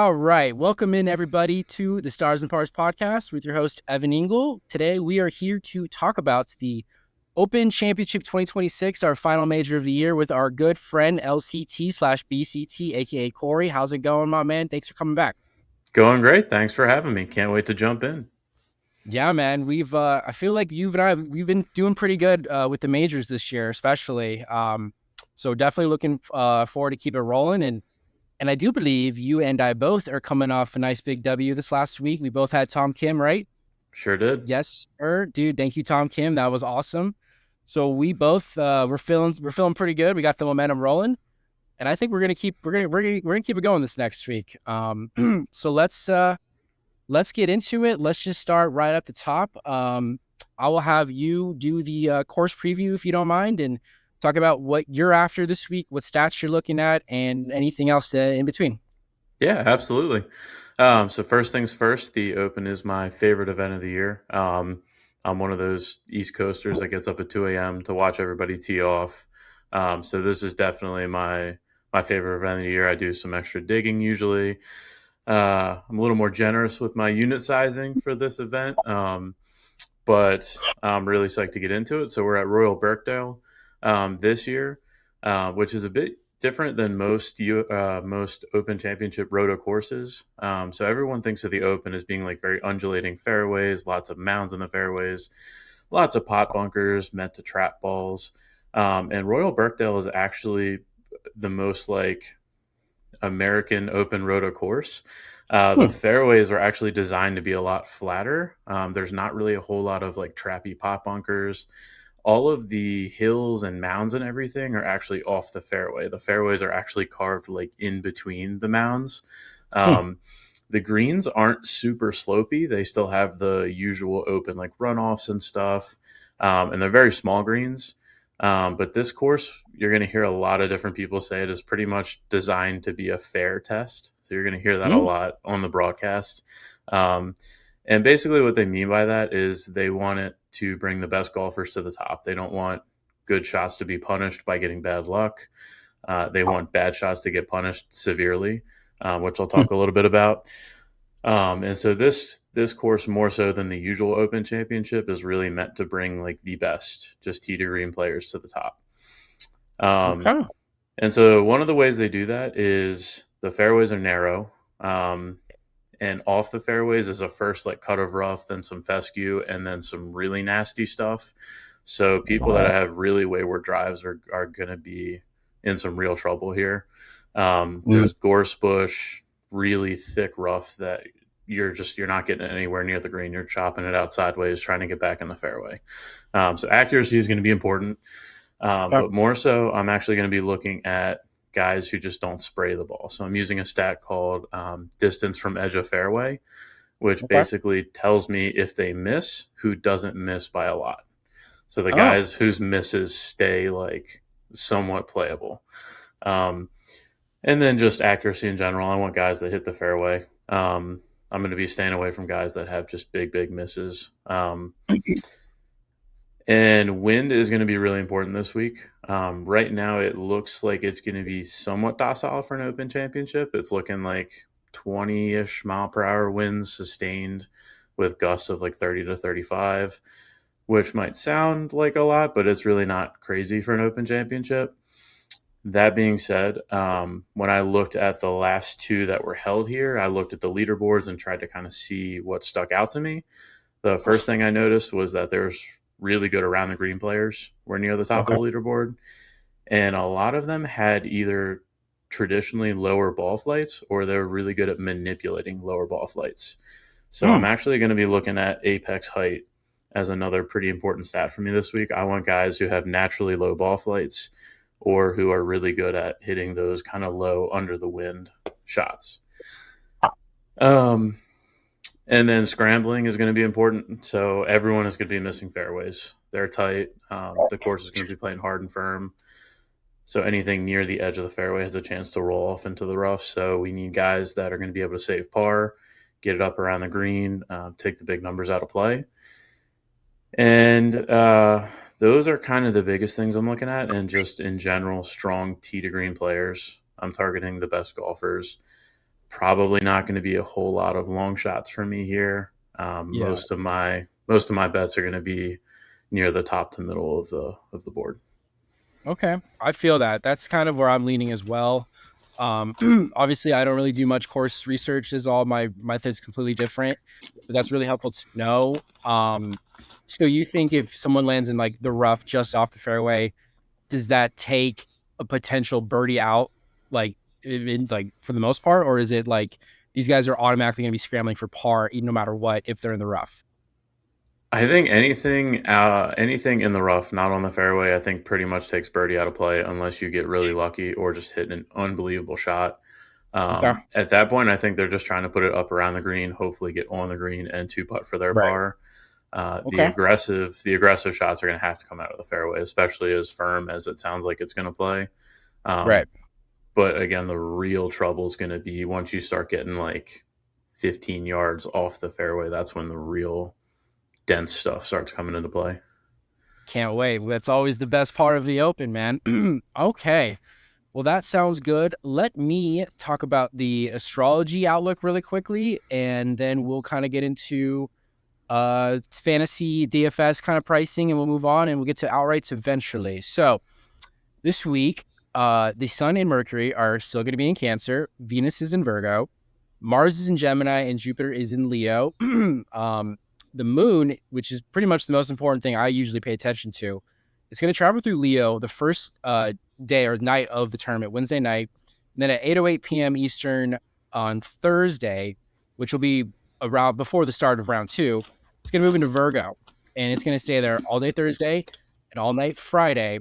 All right. Welcome in, everybody, to the Stars and Pars podcast with your host, Evan Ingle. Today, we are here to talk about the Open Championship 2026, our final major of the year, with our good friend LCT/BCT, aka Corey. How's it going, my man? Thanks for coming back. Going great. Thanks for having me. Can't wait to jump in. Yeah, man. I feel like you and we've been doing pretty good with the majors this year, especially. So definitely looking forward to keep it rolling. And I do believe you and I both are coming off a nice big W this last week. We both had Tom Kim, right? Sure did. Yes, sir. Dude, thank you, Tom Kim. That was awesome. So we both we're feeling pretty good. We got the momentum rolling. And I think we're gonna keep it going this next week. So let's get into it. Let's just start right at the top. I will have you do the course preview if you don't mind, and talk about what you're after this week, what stats you're looking at, and anything else in between. Yeah, absolutely. So first things first, the Open is my favorite event of the year. I'm one of those East Coasters that gets up at 2 a.m. to watch everybody tee off. So this is definitely my favorite event of the year. I do some extra digging usually. I'm a little more generous with my unit sizing for this event, but I'm really psyched to get into it. So we're at Royal Birkdale this year, which is a bit different than most Open Championship roto courses. So everyone thinks of the Open as being like very undulating fairways, lots of mounds in the fairways, lots of pot bunkers meant to trap balls. And Royal Birkdale is actually the most like American Open roto course. The Hmm. fairways are actually designed to be a lot flatter. There's not really a whole lot of like trappy pot bunkers. All of the hills and mounds and everything are actually off the fairway. The fairways are actually carved like in between the mounds. Hmm. Um, the greens aren't super slopey. They still have the usual open like runoffs and stuff. And they're very small greens. But this course, you're going to hear a lot of different people say it is pretty much designed to be a fair test. So you're going to hear that a Hmm. lot on the broadcast. Um, and basically, what they mean by that is they want it to bring the best golfers to the top. They don't want good shots to be punished by getting bad luck. They want bad shots to get punished severely, which I'll Hmm. talk a little bit about. And so this course, more so than the usual Open Championship, is really meant to bring like the best, just tee to green players to the top. Um, Okay. and so one of the ways they do that is the fairways are narrow. And off the fairways is a first like cut of rough, then some fescue, and then some really nasty stuff. So people that have really wayward drives are going to be in some real trouble here. Hmm. There's gorse bush, really thick rough that you're not getting anywhere near the green. You're chopping it out sideways, trying to get back in the fairway. So accuracy is going to be important, Okay. but more so, I'm actually going to be looking at guys who just don't spray the ball. So I'm using a stat called distance from edge of fairway, which Okay. basically tells me if they miss, who doesn't miss by a lot. So the Oh. guys whose misses stay like somewhat playable. Um, and then just accuracy in general. I want guys that hit the fairway. I'm going to be staying away from guys that have just big misses. And wind is going to be really important this week. Right now, it looks like it's going to be somewhat docile for an Open Championship. It's looking like 20-ish mile per hour winds sustained with gusts of like 30 to 35, which might sound like a lot, but it's really not crazy for an Open Championship. That being said, when I looked at the last two that were held here, I looked at the leaderboards and tried to kind of see what stuck out to me. The first thing I noticed was that there's really good around the green players were near the top of Okay. the leaderboard. And a lot of them had either traditionally lower ball flights or they're really good at manipulating lower ball flights. So Hmm. I'm actually going to be looking at apex height as another pretty important stat for me this week. I want guys who have naturally low ball flights or who are really good at hitting those kind of low under the wind shots. Um, and then scrambling is going to be important. So everyone is going to be missing fairways. They're tight. The course is going to be playing hard and firm. So anything near the edge of the fairway has a chance to roll off into the rough. So we need guys that are going to be able to save par, get it up around the green, take the big numbers out of play. And those are kind of the biggest things I'm looking at. And just in general, strong tee to green players. I'm targeting the best golfers. probably not going to be a whole lot of long shots for me here. Yeah. Most of my bets are going to be near the top to middle of the board. Okay. I feel that. That's kind of where I'm leaning as well. Um, Obviously, I don't really do much course research, as all my methods completely different, but that's really helpful to know. So you think if someone lands in like the rough just off the fairway, does that take a potential birdie out, like like for the most part, or is it like these guys are automatically going to be scrambling for par, even no matter what, if they're in the rough? I think anything in the rough, not on the fairway, I think pretty much takes birdie out of play unless you get really lucky or just hit an unbelievable shot. Okay. At that point, I think they're just trying to put it up around the green, hopefully get on the green and two putt for their Right. par. Okay. The aggressive shots are going to have to come out of the fairway, especially as firm as it sounds like it's going to play. Um, Right. but again, the real trouble is going to be once you start getting like 15 yards off the fairway. That's when the real dense stuff starts coming into play. Can't wait. That's always the best part of the open, man. Okay. Well, that sounds good. Let me talk about the astrology outlook really quickly, and then we'll kind of get into fantasy DFS kind of pricing, and we'll move on and we'll get to outrights eventually. So this week, the Sun and Mercury are still going to be in Cancer. Venus is in Virgo. Mars is in Gemini, and Jupiter is in Leo. The Moon, which is pretty much the most important thing I usually pay attention to, it's going to travel through Leo the first day or night of the tournament, Wednesday night. And then at 8:08 p.m. Eastern on Thursday, which will be around before the start of round two, it's going to move into Virgo, and it's going to stay there all day Thursday and all night Friday.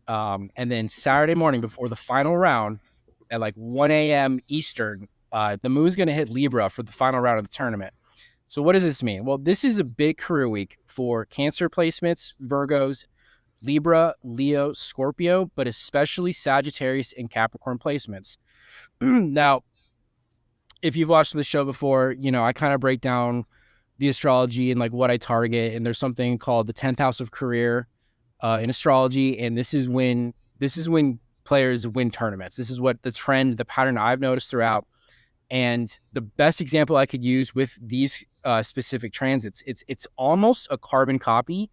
And then Saturday morning before the final round at like 1 a.m. Eastern, the moon's going to hit Libra for the final round of the tournament. So what does this mean? Well, this is a big career week for Cancer placements, Virgos, Libra, Leo, Scorpio, but especially Sagittarius and Capricorn placements. Now, if you've watched the show before, you know, I kind of break down the astrology and like what I target. And there's something called the 10th house of career in astrology. And this is when players win tournaments. This is what the trend, the pattern I've noticed throughout. And the best example I could use with these specific transits, it's almost a carbon copy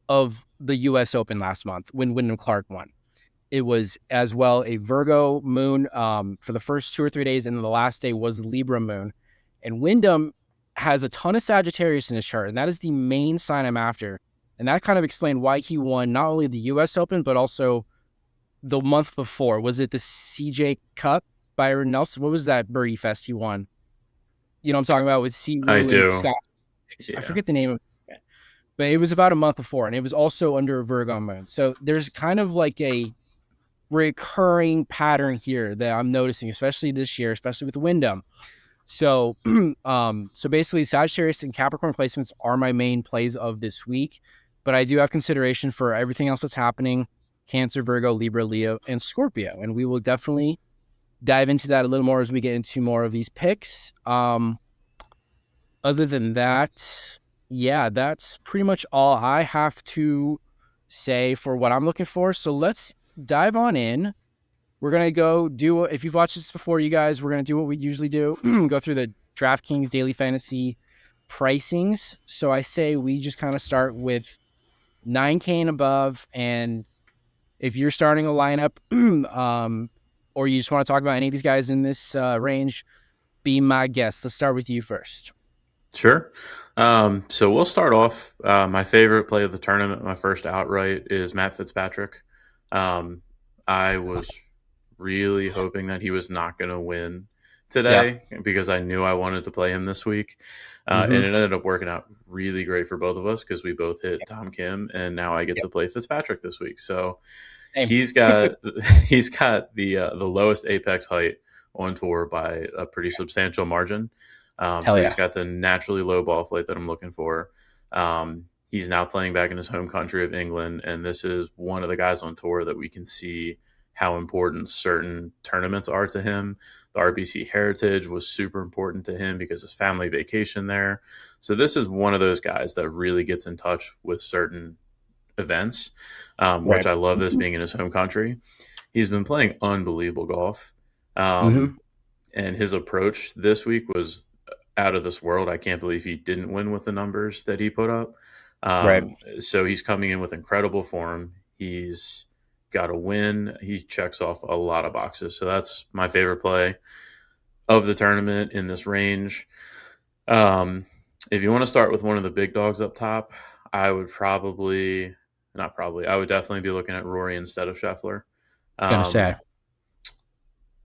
of the U.S. Open last month when Wyndham Clark won. It was as well a Virgo moon for the first 2 or 3 days, and then the last day was the Libra moon. And Wyndham has a ton of Sagittarius in his chart, and that is the main sign I'm after. And that kind of explained why he won not only the U.S. Open, but also the month before. Was it the CJ Cup? Byron Nelson? What was that birdie fest he won? You know what I'm talking about with I Siwoo and do. Scott. I Yeah. forget the name of it, but it was about a month before, and it was also under a Virgo moon. So there's kind of like a recurring pattern here that I'm noticing, especially this year, especially with Wyndham. So, so basically, Sagittarius and Capricorn placements are my main plays of this week, but I do have consideration for everything else that's happening: Cancer, Virgo, Libra, Leo, and Scorpio, and we will definitely dive into that a little more as we get into more of these picks. Other than that, yeah, that's pretty much all I have to say for what I'm looking for. So let's dive on in. We're gonna go do. If you've watched this before, you guys, we're gonna do what we usually do: go through the DraftKings daily fantasy pricings. So I say we just kind of start with 9K and above, and if you're starting a lineup, or you just want to talk about any of these guys in this range, be my guest. Let's start with you first. Sure. So we'll start off. My favorite play of the tournament, my first outright, is Matt Fitzpatrick. I was really hoping that he was not going to win Yeah. today because I knew I wanted to play him this week. And Mm-hmm. it ended up working out really great for both of us because we both hit Tom Kim, and now I get Yep. to play Fitzpatrick this week. So Same. he's got he's got the lowest apex height on tour by a pretty substantial margin. Hell So he's yeah. got the naturally low ball flight that I'm looking for. He's now playing back in his home country of England, and this is one of the guys on tour that we can see how important certain tournaments are to him. The RBC Heritage was super important to him because his family vacation there. So this is one of those guys that really gets in touch with certain events, which Right. I love this being in his home country. He's been playing unbelievable golf. Mm-hmm. Um, and his approach this week was out of this world. I can't believe he didn't win with the numbers that he put up. Right. So he's coming in with incredible form. He's got a win. He checks off a lot of boxes. So that's my favorite play of the tournament in this range. Um, if you want to start with one of the big dogs up top, I would probably, not probably, I would definitely be looking at Rory instead of Scheffler. Gonna say. Um,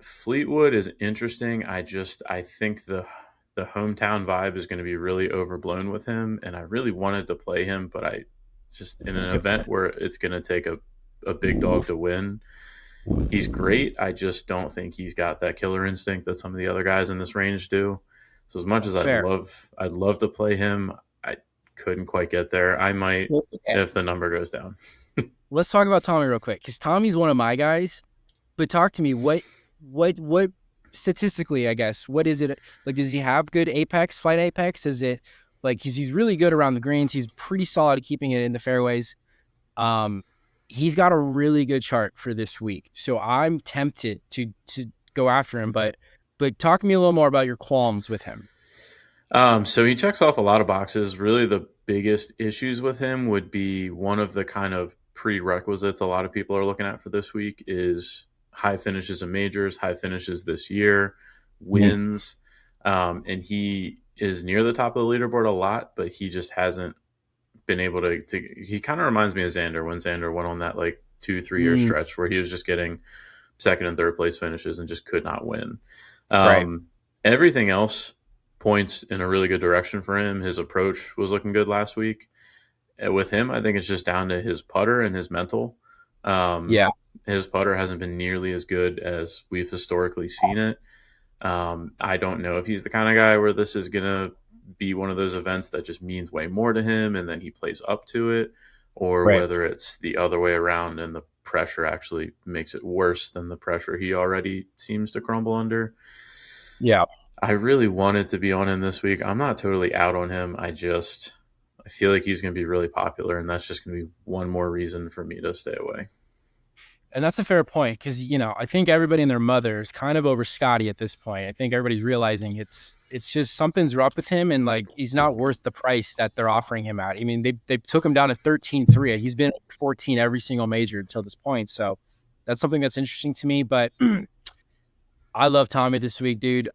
Fleetwood is interesting. I think the hometown vibe is going to be really overblown with him, and I really wanted to play him, but I just in an event where it's going to take a big dog to win. He's great. I just don't think he's got that killer instinct that some of the other guys in this range do. So as much as That's fair. I'd love to play him, I couldn't quite get there. I might Well, if the number goes down. let's talk about Tommy real quick because Tommy's one of my guys. But talk to me, what statistically, I guess, what is it like? Does he have good flight apex? Is it like he's really good around the greens? He's pretty solid at keeping it in the fairways. Um, he's got a really good chart for this week, so I'm tempted to go after him. But talk to me a little more about your qualms with him. So he checks off a lot of boxes. Really, the biggest issues with him would be one of the kind of prerequisites a lot of people are looking at for this week is high finishes in majors, high finishes this year, Mm. wins. And he is near the top of the leaderboard a lot, but he just hasn't been able to he kind of reminds me of Xander when Xander went on that like 2 3 year Mm, stretch where he was just getting second and third place finishes and just could not win. right. Um, Everything else points in a really good direction for him. His approach was looking good last week. With him, I think it's just down to his putter and his mental. Um, Yeah. his putter hasn't been nearly as good as we've historically seen it. I don't know if he's the kind of guy where this is going to be one of those events that just means way more to him and then he plays up to it, or Right. whether it's the other way around and the pressure actually makes it worse than the pressure he already seems to crumble under. Yeah. I really wanted to be on him this week. I'm not totally out on him. I feel like he's going to be really popular, and that's just going to be one more reason for me to stay away. And that's a fair point because I think everybody and their mother is kind of over Scotty at this point. I think everybody's realizing it's just something's up with him, and like he's not worth the price that they're offering him at. I mean, they took him down to 13-3. He's been 14 every single major until this point, so that's something that's interesting to me. But I love Tommy this week, dude.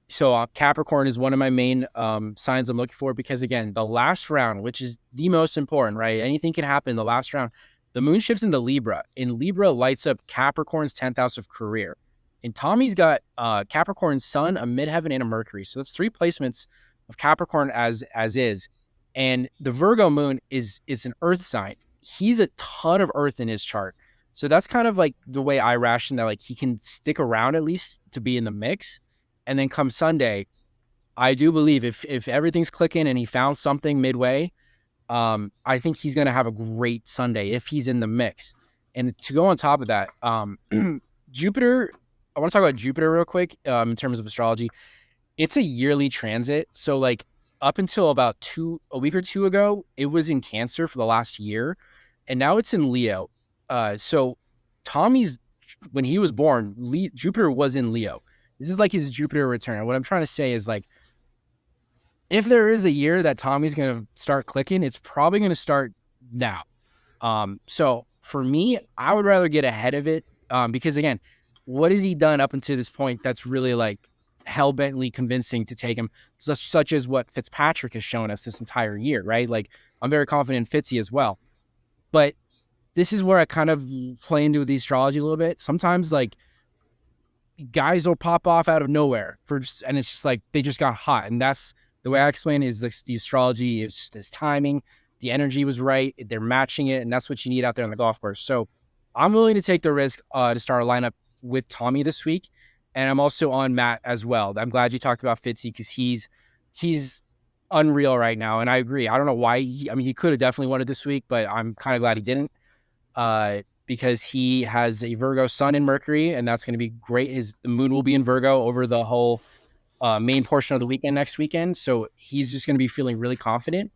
So Capricorn is one of my main signs I'm looking for because again, the last round, which is the most important, right? Anything can happen in the last round. The moon shifts into Libra, and Libra lights up Capricorn's 10th house of career. And Tommy's got Capricorn's Sun, a midheaven, and a Mercury. So that's three placements of Capricorn as is. And the Virgo moon is an Earth sign. He's a ton of Earth in his chart. So that's kind of like the way I ration that like he can stick around at least to be in the mix. And then come Sunday, I do believe if everything's clicking and he found something midway, I think he's going to have a great Sunday if he's in the mix. And to go on top of that, Jupiter, I want to talk about Jupiter real quick in terms of astrology. It's a yearly transit. So like up until about a week or two ago, it was in Cancer for the last year. And now it's in Leo. So Tommy's, when he was born, Jupiter was in Leo. This is like his Jupiter return. What I'm trying to say is like, if there is a year that Tommy's going to start clicking, it's probably going to start now. So for me, I would rather get ahead of it because again, what has he done up until this point that's really like hell-bently convincing to take him, such as what Fitzpatrick has shown us this entire year, right? Like I'm very confident in Fitzy as well. But this is where I kind of play into the astrology a little bit. Sometimes like guys will pop off out of nowhere and it's just like they just got hot, and that's the way I explain it is like the astrology is just this timing, the energy was right, they're matching it, and that's what you need out there on the golf course. So I'm willing to take the risk to start a lineup with Tommy this week, and I'm also on Matt as well. I'm glad you talked about Fitzy because he's unreal right now, and I agree. I don't know why he could have definitely won it this week, but I'm kind of glad he didn't. Because he has a Virgo Sun in Mercury, and that's going to be great. The moon will be in Virgo over the whole main portion of the weekend next weekend, so he's just going to be feeling really confident.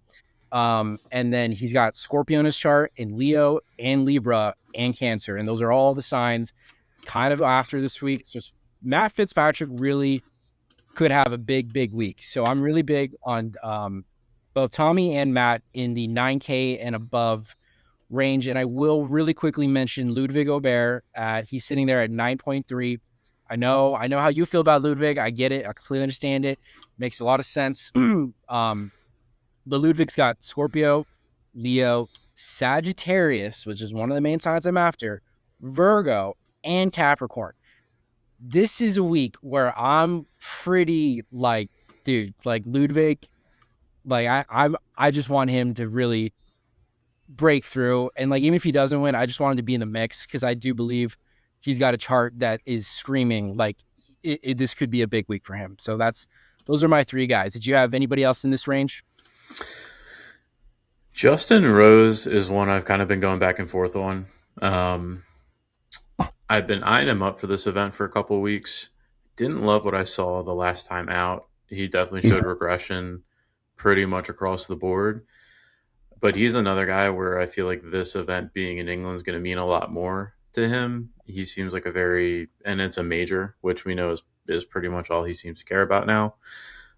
And then he's got Scorpio in his chart, and Leo, and Libra, and Cancer, and those are all the signs kind of after this week. It's just Matt Fitzpatrick really could have a big week. So I'm really big on both Tommy and Matt in the 9K and above range. And I will really quickly mention Ludwig Aubert. He's sitting there at 9.3. I know how you feel about Ludwig. I get it. I completely understand it. Makes a lot of sense. But Ludwig's got Scorpio, Leo, Sagittarius, which is one of the main signs I'm after, Virgo, and Capricorn. This is a week where I'm pretty like, dude, like Ludwig, like I just want him to really break through. And like even if he doesn't win, I just want him to be in the mix because I do believe he's got a chart that is screaming like this could be a big week for him. So those are my three guys. Did you have anybody else in this range? Justin Rose is one I've kind of been going back and forth on. Um, I've been eyeing him up for this event for a couple of weeks. Didn't love what I saw the last time out. He definitely showed regression pretty much across the board. But he's another guy where I feel like this event being in England is going to mean a lot more to him. He seems like and it's a major, which we know is pretty much all he seems to care about now.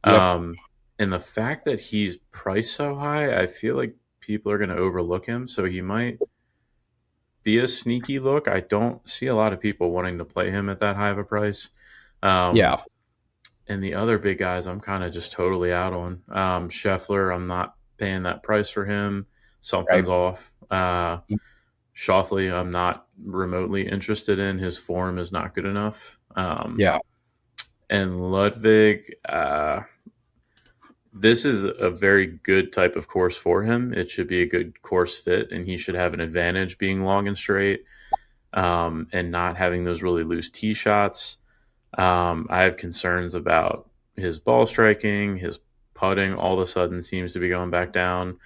Yep. Um, and the fact that he's priced so high, I feel like people are going to overlook him. So he might be a sneaky look. I don't see a lot of people wanting to play him at that high of a price. Um, Yeah. and the other big guys, I'm kind of just totally out on. Scheffler, I'm not paying that price for him. Right. Something's off. Shoffley, I'm not remotely interested in. His form is not good enough. Yeah. And Ludwig, this is a very good type of course for him. It should be a good course fit, and he should have an advantage being long and straight, and not having those really loose tee shots. I have concerns about his ball striking, his putting all of a sudden seems to be going back down.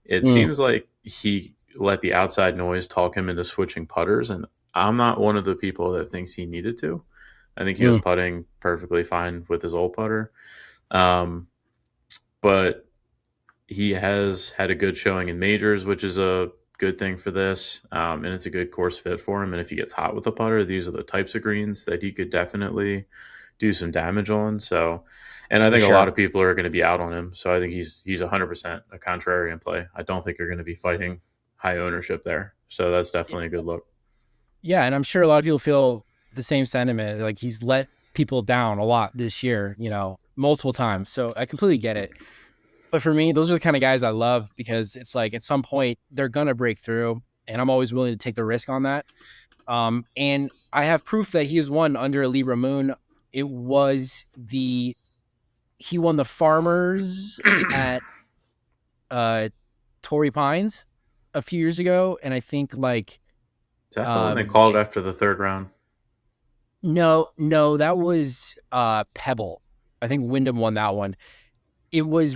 It Mm, seems like he let the outside noise talk him into switching putters, and I'm not one of the people that thinks he needed to. I think he was mm, putting perfectly fine with his old putter. Um, but he has had a good showing in majors, which is a good thing for this. And it's a good course fit for him. And if he gets hot with the putter, these are the types of greens that he could definitely do some damage on. So, and I for think a lot sure. of people are going to be out on him. So I think he's 100% a contrarian play. I don't think you're going to be fighting high ownership there. So that's definitely a good look. Yeah, and I'm sure a lot of people feel the same sentiment. Like he's let people down a lot this year, multiple times. So I completely get it. But for me, those are the kind of guys I love because it's like at some point they're gonna break through, and I'm always willing to take the risk on that. And I have proof that he has won under a Libra Moon. It was he won the Farmers at uh Torrey Pines a few years ago, and I think like Is that the one they um called after the third round? no, that was Pebble. I think Wyndham won that one. It was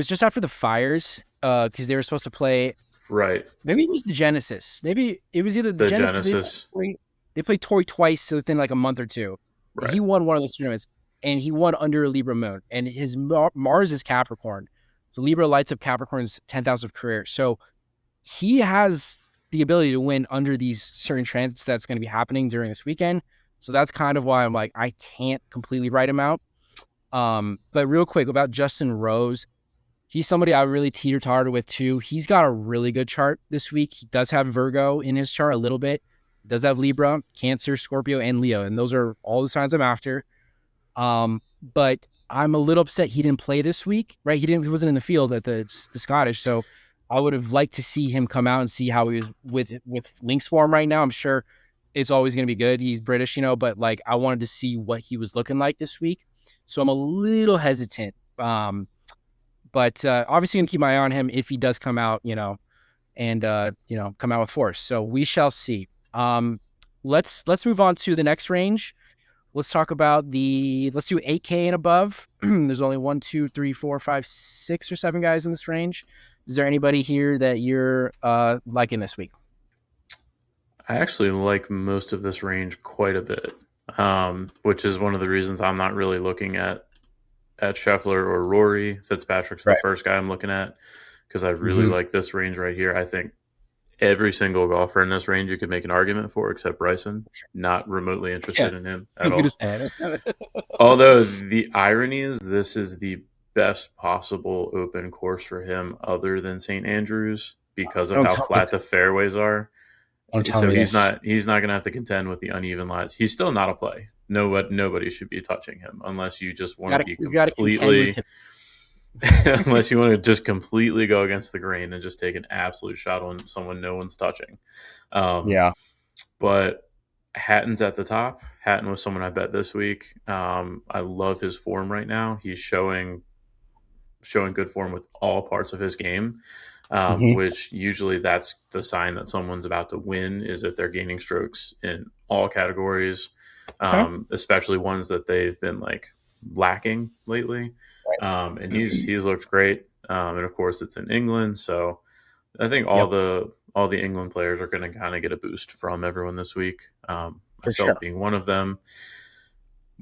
just after the fires, because they were supposed to play. Right. Maybe it was the Genesis. Maybe it was either the The Genesis because Genesis. they played Tory twice within like a month or two. And Right. he won one of those tournaments, and he won under a Libra moon. And his Mars is Capricorn, so Libra lights up Capricorn's 10th house of career. So he has the ability to win under these certain transits that's going to be happening during this weekend. So that's kind of why I'm like I can't completely write him out. But real quick about Justin Rose, he's somebody I really teeter-totter with too. He's got a really good chart this week. He does have Virgo in his chart a little bit. He does have Libra, Cancer, Scorpio, and Leo, and those are all the signs I'm after. But I'm a little upset he didn't play this week, right? He wasn't in the field at the Scottish, so I would have liked to see him come out and see how he was with Link's form right now. I'm sure it's always going to be good. He's British, but like I wanted to see what he was looking like this week, so I'm a little hesitant. But obviously gonna keep my eye on him if he does come out, and come out with force. So we shall see. Let's move on to the next range. Let's talk about let's do 8K and above. There's only one, two, three, four, five, 6 or 7 guys in this range. Is there anybody here that you're liking this week? I actually like most of this range quite a bit, which is one of the reasons I'm not really looking at Scheffler or Rory. Fitzpatrick's the Right. first guy I'm looking at because I really Mm-hmm. like this range right here. I think every single golfer in this range you could make an argument for, except Bryson. Not remotely Yeah, interested in him I at was gonna all. say it. Although the irony is, this is the best possible open course for him, other than St. Andrews, because of Don't how tell me flat the this. fairways are. Don't tell So me this. he's not going to have to contend with the uneven lies. He's still not a play. Nobody should be touching him unless you just want to be He's got to contend with completely, him. unless you want to just completely go against the grain and just take an absolute shot on someone no one's touching. Um, Yeah. but Hatton's at the top. Hatton was someone I bet this week. I love his form right now. He's showing good form with all parts of his game, Hmm. which usually that's the sign that someone's about to win, is if they're gaining strokes in all categories, Okay. especially ones that they've been like lacking lately. And Right. he's looked great. And of course, it's in England, so I think Yep. all the England players are going to kind of get a boost from everyone this week. For Myself sure. being one of them.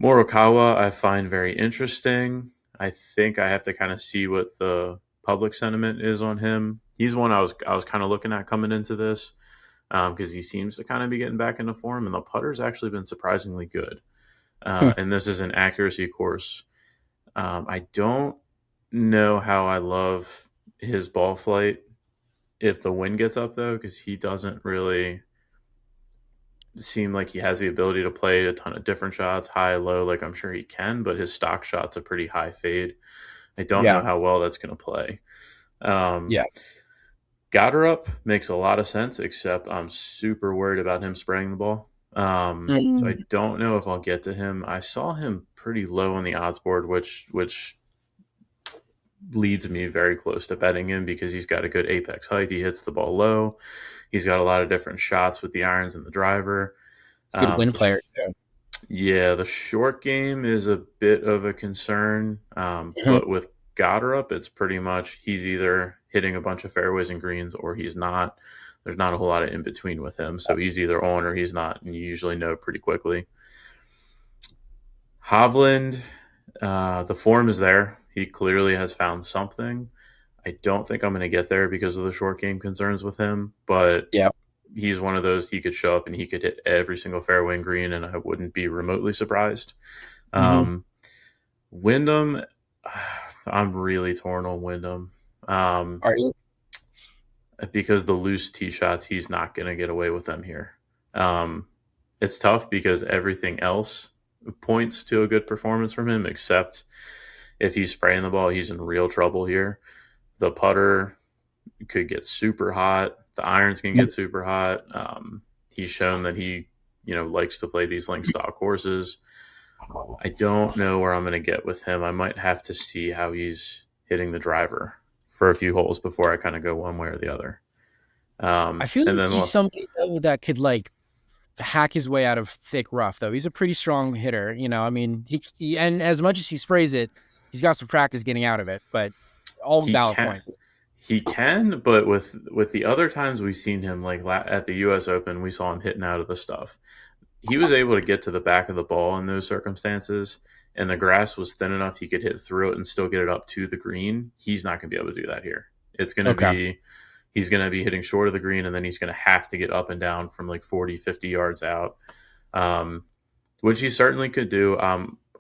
Morikawa, I find very interesting. I think I have to kind of see what the public sentiment is on him. He's one I was kind of looking at coming into this, because he seems to kind of be getting back into form, and the putter's actually been surprisingly good. Hmm. And this is an accuracy course. I don't know how I love his ball flight if the wind gets up, though, because he doesn't really seem like he has the ability to play a ton of different shots, high, low, like I'm sure he can, but his stock shot's a pretty high fade. I don't know Yeah. how well that's going to play. Um, Yeah. Goddard makes a lot of sense, except I'm super worried about him spraying the ball. So I Mm. don't know if I'll get to him. I saw him pretty low on the odds board, which leads me very close to betting him because he's got a good apex height. He hits the ball low. He's got a lot of different shots with the irons and the driver. It's a good win The player too. Yeah, the short game is a bit of a concern, Mhm. but with Goddard, it's pretty much he's either hitting a bunch of fairways and greens or he's not. There's not a whole lot of in between with him, so he's either on or he's not, and you usually know pretty quickly. Hovland, the form is there. He clearly has found something. I don't think I'm going to get there because of the short game concerns with him, but Yeah. he's one of those, he could show up and he could hit every single fairway and green, and I wouldn't be remotely surprised. Hmm. Um, Wyndham, I'm really torn on Wyndham, Are you? because the loose tee shots, he's not going to get away with them here. Um, it's tough because everything else points to a good performance from him, except if he's spraying the ball, he's in real trouble here. The putter could get super hot. The irons can get super hot. He's shown that he, likes to play these link style courses. I don't know where I'm going to get with him. I might have to see how he's hitting the driver for a few holes before I kind of go one way or the other. I feel And like then, he's well, somebody though that could like hack his way out of thick rough though. He's a pretty strong hitter, I mean, and as much as he sprays it, he's got some practice getting out of it, but all he valid can points. he can, but with the other times we've seen him, like at the U.S. Open, we saw him hitting out of the stuff. He was able to get to the back of the ball in those circumstances, and the grass was thin enough he could hit through it and still get it up to the green. He's not going to be able to do that here. It's going to Okay. be he's going to be hitting short of the green, and then he's going to have to get up and down from like 40, 50 yards out, um, which he certainly could do.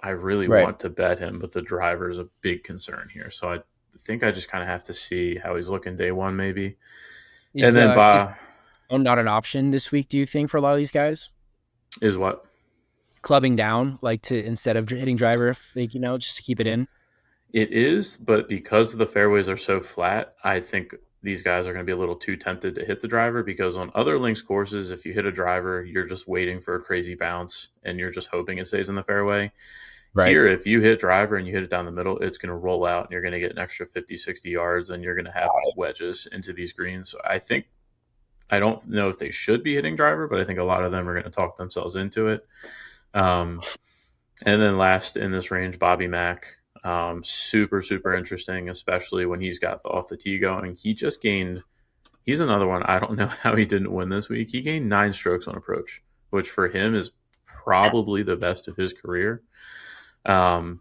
I really Right. want to bet him, but the driver is a big concern here. So I think I just kind of have to see how he's looking day one, maybe. And then Is Ba not an option this week, do you think, for a lot of these guys? is what? Clubbing down, like to instead of hitting driver, if like, just to keep it in. It is, but because the fairways are so flat, I think these guys are going to be a little too tempted to hit the driver, because on other links courses, if you hit a driver, you're just waiting for a crazy bounce and you're just hoping it stays in the fairway. Right. Here, if you hit driver and you hit it down the middle, it's going to roll out and you're going to get an extra 50, 60 yards and you're going to have wedges into these greens. So I don't know if they should be hitting driver, but I think a lot of them are going to talk themselves into it. Um, and then last in this range, Bobby Mack. Super, super interesting, especially when he's got the off the tee going. He's another one. I don't know how he didn't win this week. He gained 9 strokes on approach, which for him is probably the best of his career. Um,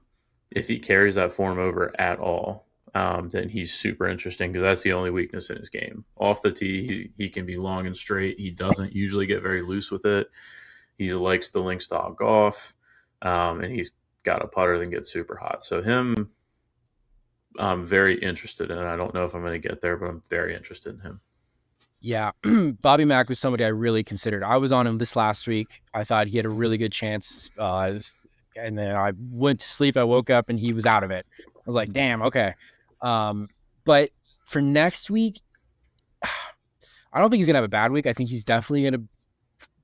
if he carries that form over at all, then he's super interesting because that's the only weakness in his game. Off the tee, he can be long and straight. He doesn't usually get very loose with it. He likes the link style golf, and he's got a putter that gets super hot. So him, I'm very interested in. I don't know if I'm going to get there, but I'm very interested in him. Yeah, Bobby Mack was somebody I really considered. I was on him this last week. I thought he had a really good chance. And then I went to sleep. I woke up and he was out of it. I was like, damn, okay. Um, but for next week, I don't think he's gonna have a bad week. I think he's definitely gonna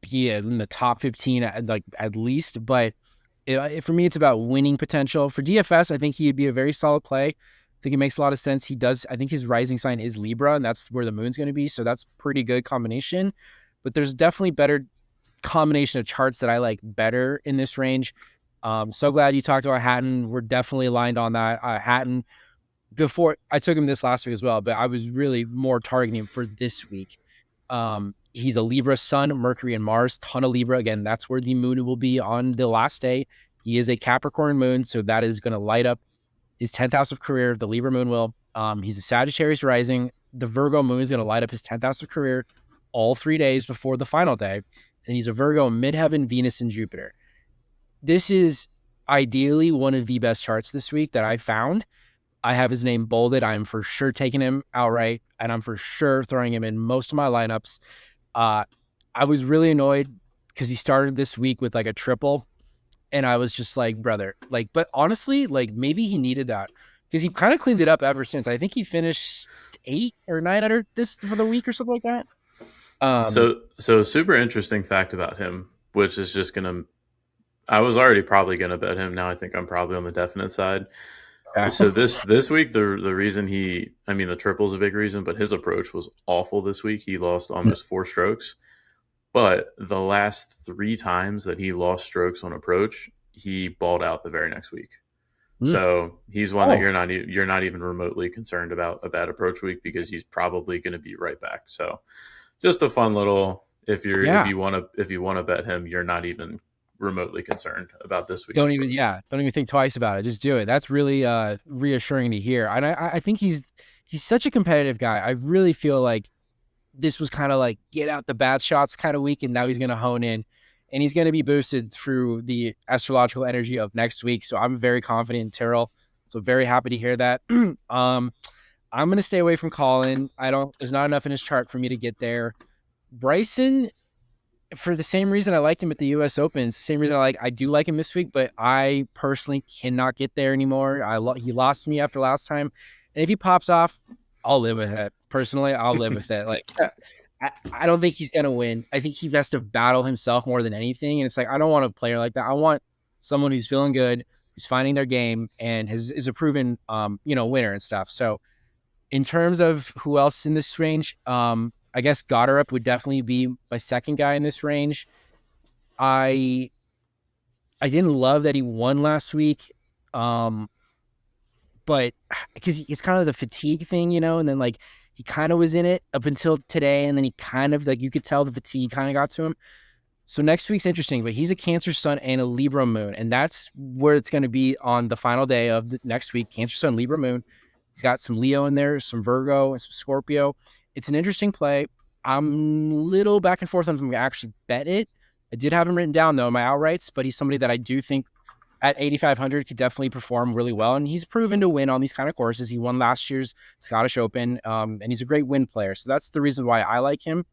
be in the top 15 at least. But for me, it's about winning potential. For DFS, I think he'd be a very solid play. I think it makes a lot of sense. He does. I think his rising sign is Libra, and that's where the moon's going to be. So that's pretty good combination. But there's definitely better combination of charts that I like better in this range. So glad you talked about Hatton. We're definitely aligned on that. Hatton, before I took him this last week as well, but I was really more targeting him for this week. He's a Libra sun, Mercury and Mars, ton of Libra. Again, that's where the moon will be on the last day. He is a Capricorn moon, so that is going to light up his 10th house of career. The Libra moon will. He's a Sagittarius rising. The Virgo moon is going to light up his 10th house of career all 3 days before the final day. And he's a Virgo midheaven, Venus, and Jupiter. This is ideally one of the best charts this week that I found. I have his name bolded. I am for sure taking him outright, and I'm for sure throwing him in most of my lineups. I was really annoyed because he started this week with like a triple, and I was just like, brother, like, but honestly, like maybe he needed that because he kind of cleaned it up ever since. I think he finished 8 or 9 under this for the week or something like that. So super interesting fact about him, which is just gonna. I was already probably gonna bet him. Now I think I'm probably on the definite side. Yeah. So this week, the reason I mean, the triple is a big reason, but his approach was awful this week. He lost almost 4 strokes. But the last 3 times that he lost strokes on approach, he balled out the very next week. So he's one that Oh, you're not even remotely concerned about a bad approach week because he's probably going to be right back. So just a fun little yeah. if you want to bet him, you're not even remotely concerned about this week's approach. Don't even think twice about it. Just do it. That's really reassuring to hear. And I think he's such a competitive guy. I really feel like this was kind of like get out the bad shots kind of week, and now he's going to hone in, and he's going to be boosted through the astrological energy of next week. So I'm very confident in Tyrrell. So very happy to hear that. I'm going to stay away from Colin. There's not enough in his chart for me to get there. Bryson, for the same reason I liked him at the U.S. Open, it's the same reason I do like him this week, but I personally cannot get there anymore. He lost me after last time, and if he pops off, I'll live with it. Personally, I'll live with it. Like, I don't think he's gonna win. I think he has to battle himself more than anything, and it's like I don't want a player like that. I want someone who's feeling good, who's finding their game, and is a proven winner and stuff. So, in terms of who else in this range, I guess Goddard would definitely be my second guy in this range. I didn't love that he won last week, but because it's kind of the fatigue thing, and then like he kind of was in it up until today, and then he kind of like you could tell the fatigue kind of got to him. So next week's interesting, but he's a Cancer Sun and a Libra Moon, and that's where it's going to be on the final day of the next week. Cancer Sun, Libra Moon. He's got some Leo in there, some Virgo, and some Scorpio. It's an interesting play. I'm a little back and forth on if I'm going to actually bet it. I did have him written down, though, in my outrights, but he's somebody that I do think at 8,500 could definitely perform really well. And he's proven to win on these kind of courses. He won last year's Scottish Open, and he's a great win player. So that's the reason why I like him.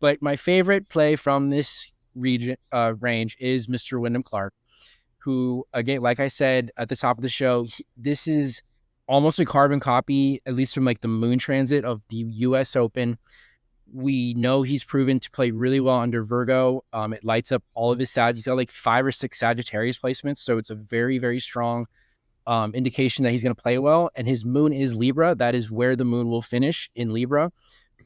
But my favorite play from this range is Mr. Wyndham Clark, who, again, like I said at the top of the show, this is almost a carbon copy, at least from like the moon transit of the U.S. Open. We know he's proven to play really well under Virgo. It lights up all of his He's got like 5 or 6 Sagittarius placements, so it's a very, very strong indication that he's going to play well. And his moon is Libra. That is where the moon will finish, in Libra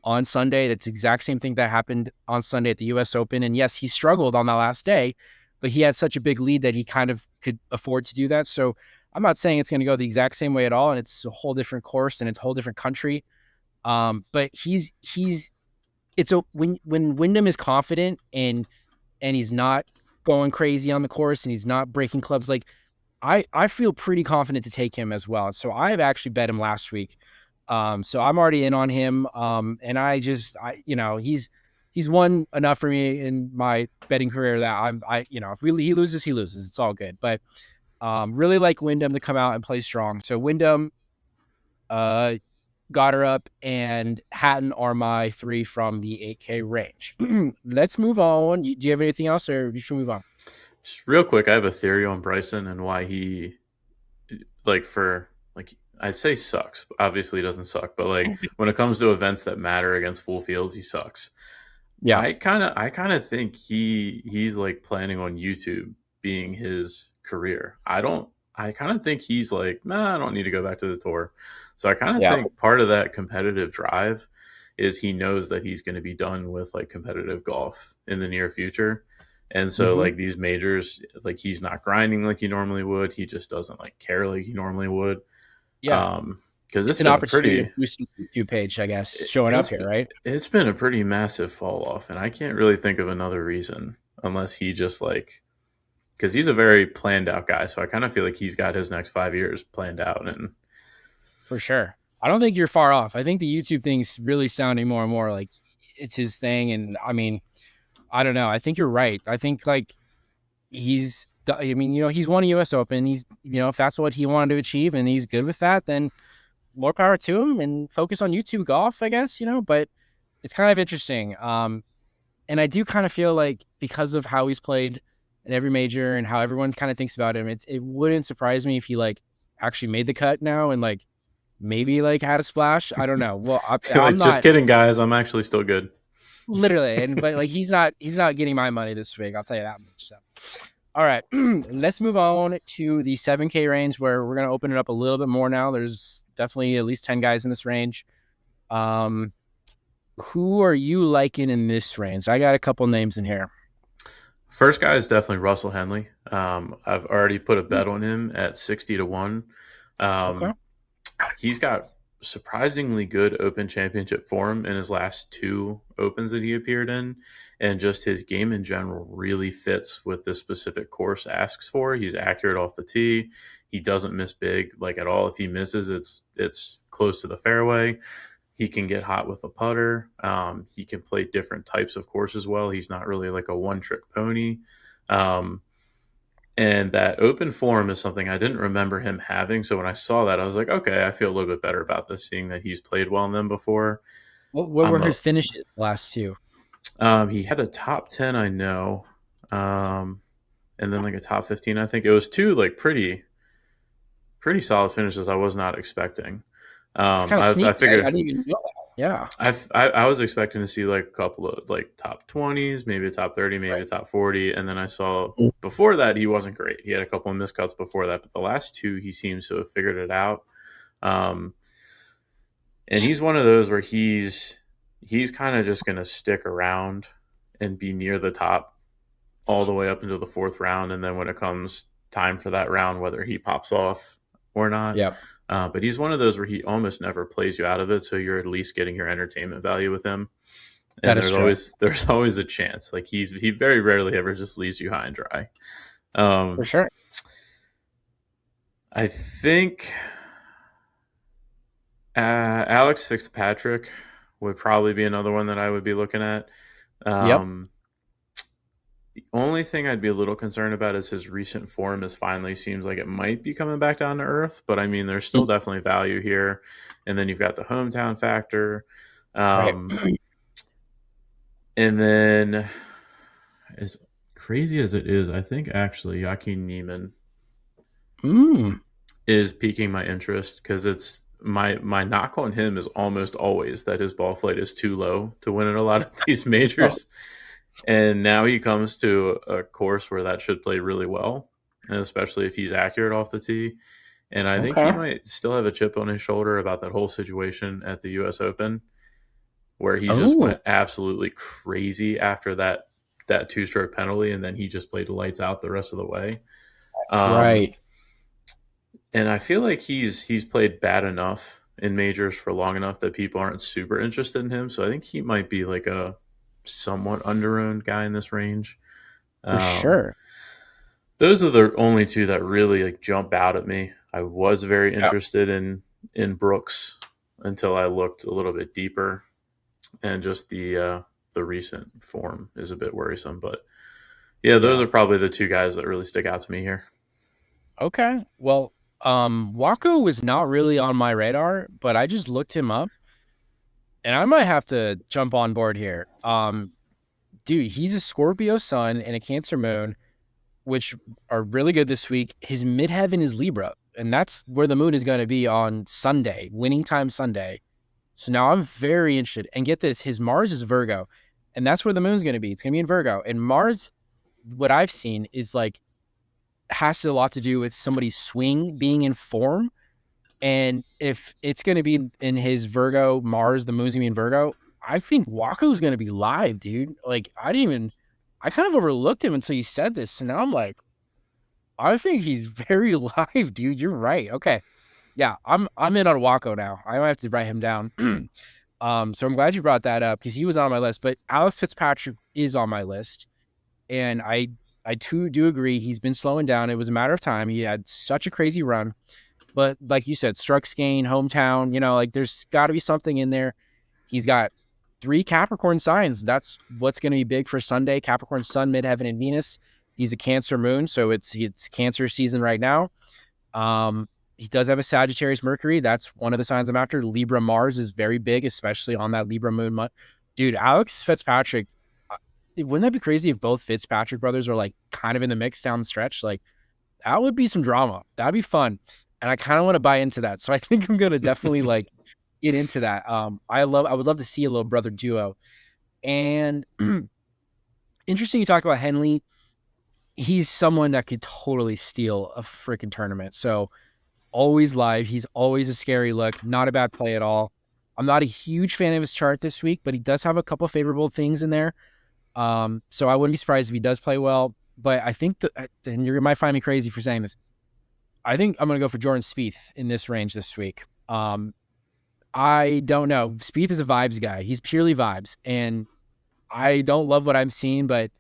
on Sunday. That's the exact same thing that happened on Sunday at the U.S. Open. And yes, he struggled on that last day, but he had such a big lead that he kind of could afford to do that. So I'm not saying it's going to go the exact same way at all, and it's a whole different course and it's a whole different country. But when Wyndham is confident and he's not going crazy on the course and he's not breaking clubs, like I feel pretty confident to take him as well. So I've actually bet him last week. So I'm already in on him. And he's won enough for me in my betting career that if really he loses, he loses. It's all good. But really like Wyndham to come out and play strong. So Wyndham, uh, Goddard up, and Hatton are my three from the 8K range. Let's move on. Do you have anything else, or you should move on? Just real quick, I have a theory on Bryson and why he for like I'd say sucks. Obviously, he doesn't suck, but like when it comes to events that matter against full fields, he sucks. Yeah, I kind of think he's like planning on YouTube being his career. I kind of think he's like, nah, I don't need to go back to the tour. So I kind of yeah. think part of that competitive drive is he knows that he's going to be done with like competitive golf in the near future. And so Mm-hmm. like these majors, like he's not grinding like he normally would. He just doesn't like care like he normally would. Yeah. Um, because It's it's an been a opportunity to pretty boost his YouTube page, I guess, it, showing up it's here, right? it's been a pretty massive fall off, and I can't really think of another reason unless he just like because he's a very planned out guy. So I kind of feel like he's got his next 5 years planned out, and For sure. I don't think you're far off. I think the YouTube thing's really sounding more and more like it's his thing. And I mean, I don't know. I think you're right. I think like he's won a US Open. If that's what he wanted to achieve and he's good with that, then more power to him and focus on YouTube golf, I guess, but it's kind of interesting. And I do kind of feel like because of how he's played in every major and how everyone kind of thinks about him, it wouldn't surprise me if he like actually made the cut now and like maybe like had a splash. I don't know. Well, feel I'm like just not kidding, guys. I'm actually still good. literally, but like he's not getting my money this week. I'll tell you that much. So, all right, let's move on to the 7K range where we're gonna open it up a little bit more now. There's definitely at least 10 guys in this range. Um, who are you liking in this range? I got a couple names in here. First guy is definitely Russell Henley. I've already put a bet on him at 60 to 1. Okay. Um, he's got surprisingly good Open Championship form in his last two Opens that he appeared in, and just his game in general really fits with this specific course asks for. He's accurate off the tee. He doesn't miss big like at all. If he misses, it's close to the fairway. He can get hot with a putter. He can play different types of courses well. He's not really like a one trick pony. Um, and that open form is something I didn't remember him having. So when I saw that, I was like, okay, I feel a little bit better about this, seeing that he's played well in them before. What I'm were a, his finishes last two? he had a top 10, I know, um, and then like a top 15. I think it was two like pretty solid finishes. I was not expecting. It's kind of I sneaky. I figured didn't even know that. Yeah. I was expecting to see like a couple of like top 20s, maybe a top 30, maybe Right. a top 40. And then I saw before that he wasn't great. He had a couple of miscuts before that, but the last two he seems to have figured it out. Um, and he's one of those where he's kind of just going to stick around and be near the top all the way up into the fourth round. And then when it comes time for that round, whether he pops off or not. Yeah. But he's one of those where he almost never plays you out of it, so you're at least getting your entertainment value with him. That And is there's true. always a chance. Like he very rarely ever just leaves you high and dry. For Um, sure. I think Alex Fitzpatrick would probably be another one that I would be looking at. Yep. Um, the only thing I'd be a little concerned about is his recent form is finally seems like it might be coming back down to earth, but I mean, there's still definitely value here. And then you've got the hometown factor. Right. Um, and then, as crazy as it is, I think actually Joaquin Neiman Mm. is piquing my interest because it's my knock on him is almost always that his ball flight is too low to win in a lot of these Oh, majors. And now he comes to a course where that should play really well, and especially if he's accurate off the tee. And I think he okay. might still have a chip on his shoulder about that whole situation at the U.S. Open, where he just Oh, went absolutely crazy after that two stroke penalty, and then he just played lights out the rest of the way. that's Um, right. and I feel like he's played bad enough in majors for long enough that people aren't super interested in him. So I think he might be like a somewhat under-owned guy in this range. For Um, sure. Those are the only two that really like jump out at me. I was very Yeah. interested in Brooks until I looked a little bit deeper, and just the recent form is a bit worrisome. But yeah, those Yeah. are probably the two guys that really stick out to me here. Okay. Well, Wako was not really on my radar, but I just looked him up and I might have to jump on board here. Dude, he's a Scorpio sun and a Cancer moon, which are really good this week. His midheaven is Libra, and that's where the moon is going to be on Sunday, winning time Sunday. So now I'm very interested. And get this, his Mars is Virgo, and that's where the moon's going to be. It's going to be in Virgo. And Mars, what I've seen is like has a lot to do with somebody's swing being in form. And if it's going to be in his Virgo Mars, the moon's going to be in Virgo. I think Waco's going to be live, dude. Like I kind of overlooked him until you said this. So now I'm like, I think he's very live, dude. You're right. Okay. Yeah, I'm in on Waco now. I might have to write him down. So I'm glad you brought that up because he was on my list, but Alex Fitzpatrick is on my list. And I too do agree he's been slowing down. It was a matter of time. He had such a crazy run. But like you said, Strux gain, hometown, like there's gotta be something in there. He's got three Capricorn signs. That's what's gonna be big for Sunday. Capricorn Sun, Midheaven, and Venus. He's a Cancer moon, so it's Cancer season right now. He does have a Sagittarius Mercury. That's one of the signs I'm after. Libra Mars is very big, especially on that Libra moon month. Dude, Alex Fitzpatrick, wouldn't that be crazy if both Fitzpatrick brothers are like kind of in the mix down the stretch? Like that would be some drama. That'd be fun. And I kind of want to buy into that. So I think I'm gonna definitely like get into that. I would love to see a little brother duo. And interesting you talk about Henley. He's someone that could totally steal a freaking tournament. So always live. He's always a scary look. Not a bad play at all. I'm not a huge fan of his chart this week, but he does have a couple of favorable things in there. So I wouldn't be surprised if he does play well. But I think that, and you might find me crazy for saying this, I think I'm going to go for Jordan Spieth in this range this week. I don't know. Spieth is a vibes guy. He's purely vibes. And I don't love what I'm seeing, but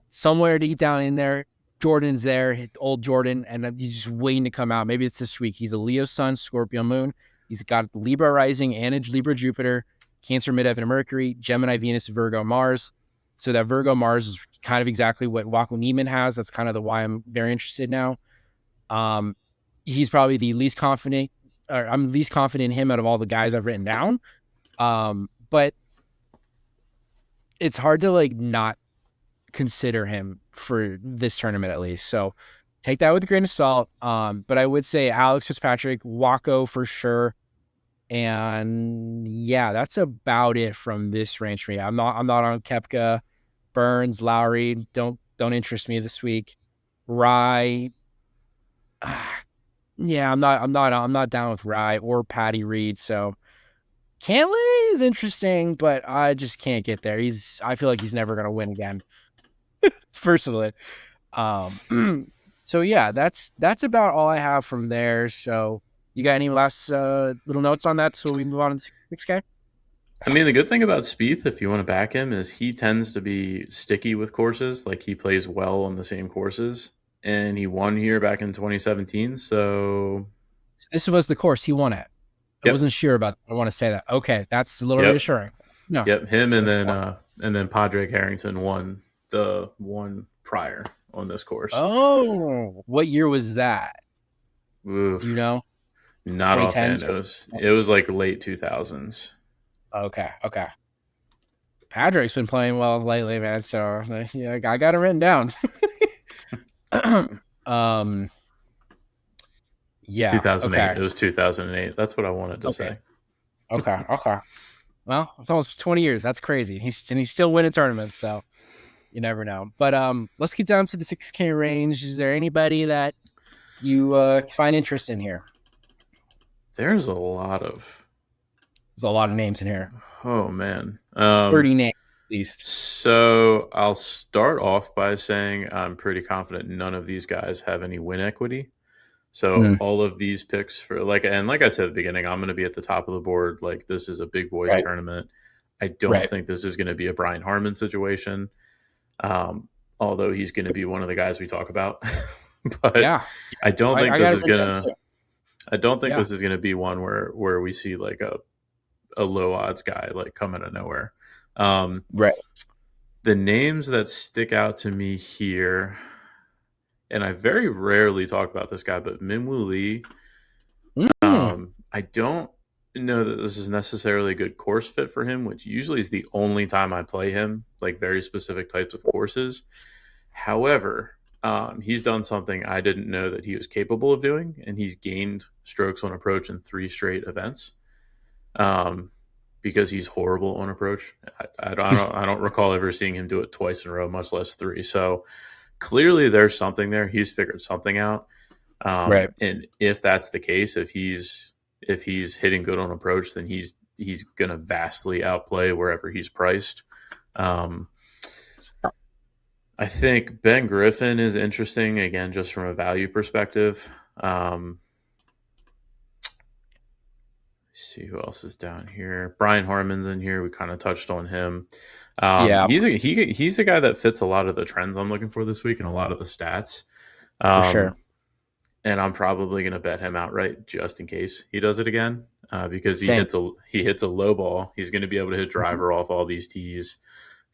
somewhere deep down in there, Jordan's there, old Jordan, and he's just waiting to come out. Maybe it's this week. He's a Leo Sun, Scorpio Moon. He's got Libra rising, Anage, Libra Jupiter, Cancer Midheaven Mercury, Gemini Venus, Virgo Mars. So that Virgo Mars is kind of exactly what Wako Neiman has. That's kind of the why I'm very interested now. He's probably the least confident, or I'm least confident in him out of all the guys I've written down. But it's hard to like not consider him for this tournament at least. So take that with a grain of salt. But I would say Alex Fitzpatrick, Wako for sure. And yeah, that's about it from this range for me. I'm not on Kepka, Burns, Lowry. Don't interest me this week. Rye. Yeah, I'm not down with Rye or Patty Reed. So Cantley is interesting, but I just can't get there. I feel like he's never gonna win again. Personally. Um so yeah, that's about all I have from there. So you got any last little notes on that so we move on to the next guy? I mean, the good thing about Spieth, if you want to back him, is he tends to be sticky with courses. Like he plays well on the same courses, and he won here back in 2017. So, This was the course he won at. I yep, wasn't sure about that. I want to say that. Okay, that's a little yep, reassuring. No. yep. Him That's fun. and then Padraig Harrington won the one prior on this course. Oh, what year was that? Do you Oof, know? not offhand. 2010s? It was like late 2000s. Okay, okay. Padraig's been playing well lately, man. So yeah, I got it written down. um, yeah. 2008. Okay. It was 2008. That's what I wanted to Okay. say. Okay. Okay. Well, it's almost 20 years. That's crazy. He's still winning tournaments, so you never know. But let's get down to the 6K range. Is there anybody that you find interest in here? There's a lot of There's a lot of names in here. oh man. 30 names at least. So I'll start off by saying I'm pretty confident none of these guys have any win equity. So Mm, all of these picks for like I said at the beginning, I'm going to be at the top of the board. Like this is a big boys right. tournament. I don't Right. think this is going to be a Brian Harmon situation. Um, although he's going to be one of the guys we talk about. But Yeah, I don't think I this got to is bring that gonna. too. I don't think Yeah, this is gonna be one where we see like a low odds guy like come out of nowhere. Um, right. the names that stick out to me here, and I very rarely talk about this guy, but Minwoo Lee. Mm, I don't know that this is necessarily a good course fit for him, which usually is the only time I play him, like very specific types of courses. However, he's done something I didn't know that he was capable of doing, and he's gained strokes on approach in 3 straight events. Um, because he's horrible on approach. I don't recall ever seeing him do it twice in a row, much less three. So clearly, there's something there. He's figured something out. right. And if that's the case, if he's hitting good on approach, then he's going to vastly outplay wherever he's priced. Um, I think Ben Griffin is interesting again, just from a value perspective. See who else is down here. Brian Harmon's in here. We kind of touched on him. Yeah, He's a guy that fits a lot of the trends I'm looking for this week and a lot of the stats. for sure. Um, and I'm probably going to bet him outright just in case he does it again, because Same. he hits a low ball. He's going to be able to hit Mhm. driver off all these tees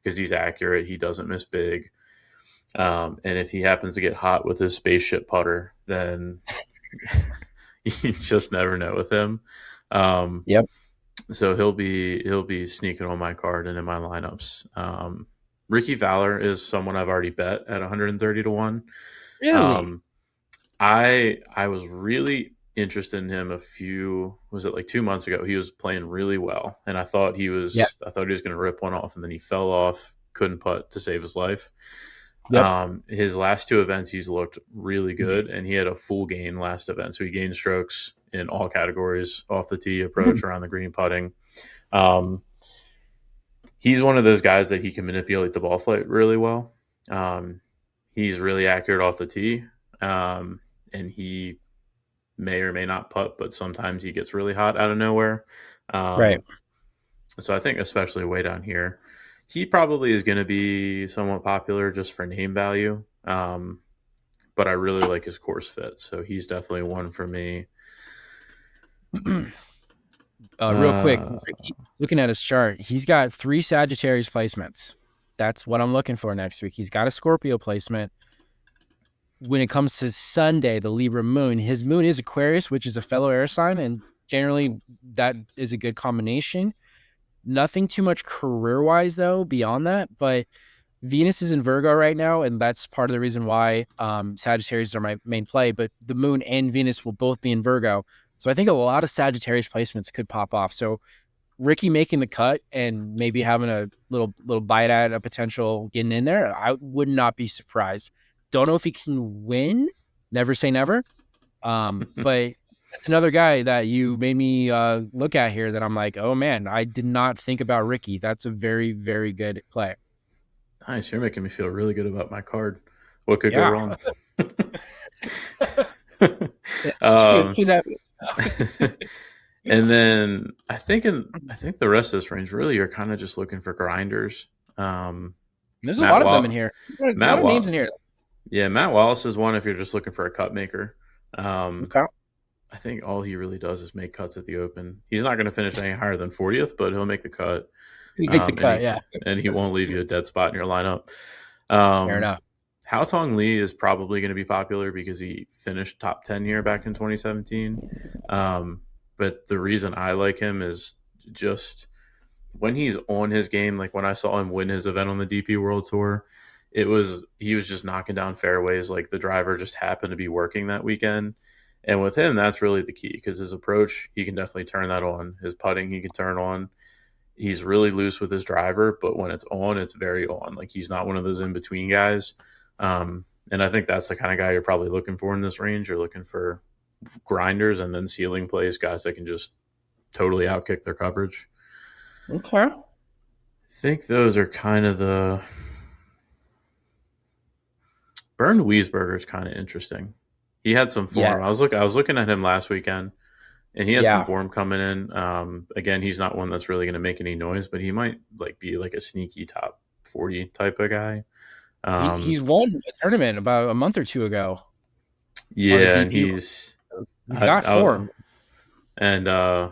because he's accurate. He doesn't miss big. And if he happens to get hot with his spaceship putter, then you just never know with him. Um, Yep. so he'll be sneaking on my card and in my lineups. Ricky Fowler is someone I've already bet at 130 to 1. Really? Um, I was really interested in him a few, was it like 2 months ago? He was playing really well, and Yeah. I thought he was going to rip one off, and then he fell off, couldn't putt to save his life. Yep. His last 2 events, he's looked really good, and he had a full gain last event, so he gained strokes in all categories: off the tee, approach, around the green, putting. Um, he's one of those guys that he can manipulate the ball flight really well. Um, he's really accurate off the tee, and he may or may not putt, but sometimes he gets really hot out of nowhere. Right. Um, so I think, especially way down here, he probably is going to be somewhat popular just for name value. But I really like his course fit, so he's definitely one for me. Real quick, Uh, looking at his chart, he's got 3 Sagittarius placements. That's what I'm looking for next week. He's got a Scorpio placement. When it comes to Sunday, the Libra moon, his moon is Aquarius, which is a fellow air sign, and generally that is a good combination. Nothing too much career wise though beyond that, but Venus is in Virgo right now, and that's part of the reason why Sagittarius are my main play. But the moon and Venus will both be in Virgo, so I think a lot of Sagittarius placements could pop off. So Ricky making the cut and maybe having a little bite at a potential getting in there, I would not be surprised. Don't know if he can win. Never say never. But it's another guy that you made me look at here that I'm like, oh man, I did not think about Ricky. That's a very, very good play. nice, you're making me feel really good about my card. What could go Yeah. wrong? Yeah, um, see that. and then I think the rest of this range really are kind of just looking for grinders. Um, There's a Matt lot of them in Wall, here. A lot Matt of names Wall, in here. yeah, Matt Wallace is one if you're just looking for a cut maker. Um, Okay. I think all he really does is make cuts at the Open. He's not going to finish any higher than 40th, but he'll make the cut, You make the and cut, yeah. he won't leave you a dead spot in your lineup. Fair Um, enough. Hao Tong Lee is probably going to be popular because he finished top 10 here back in 2017. But the reason I like him is just when he's on his game, like when I saw him win his event on the DP World Tour, he was just knocking down fairways. Like the driver just happened to be working that weekend. And with him, that's really the key because his approach, he can definitely turn that on. His putting, he can turn on. He's really loose with his driver, but when it's on, it's very on. Like he's not one of those in between guys. And I think that's the kind of guy you're probably looking for in this range. You're looking for grinders and then ceiling plays, guys that can just totally outkick their coverage. Okay. I think those are kind of the Bernd Wiesberger is kind of interesting. He had some form. Yes. I was looking at him last weekend, and he had some Yeah. form coming in. Again, he's not one that's really going to make any noise, but he might like be like a sneaky top 40 type of guy. Um, He's won a tournament about a month or two ago on the yeah, and DP. He's got I, form. and uh,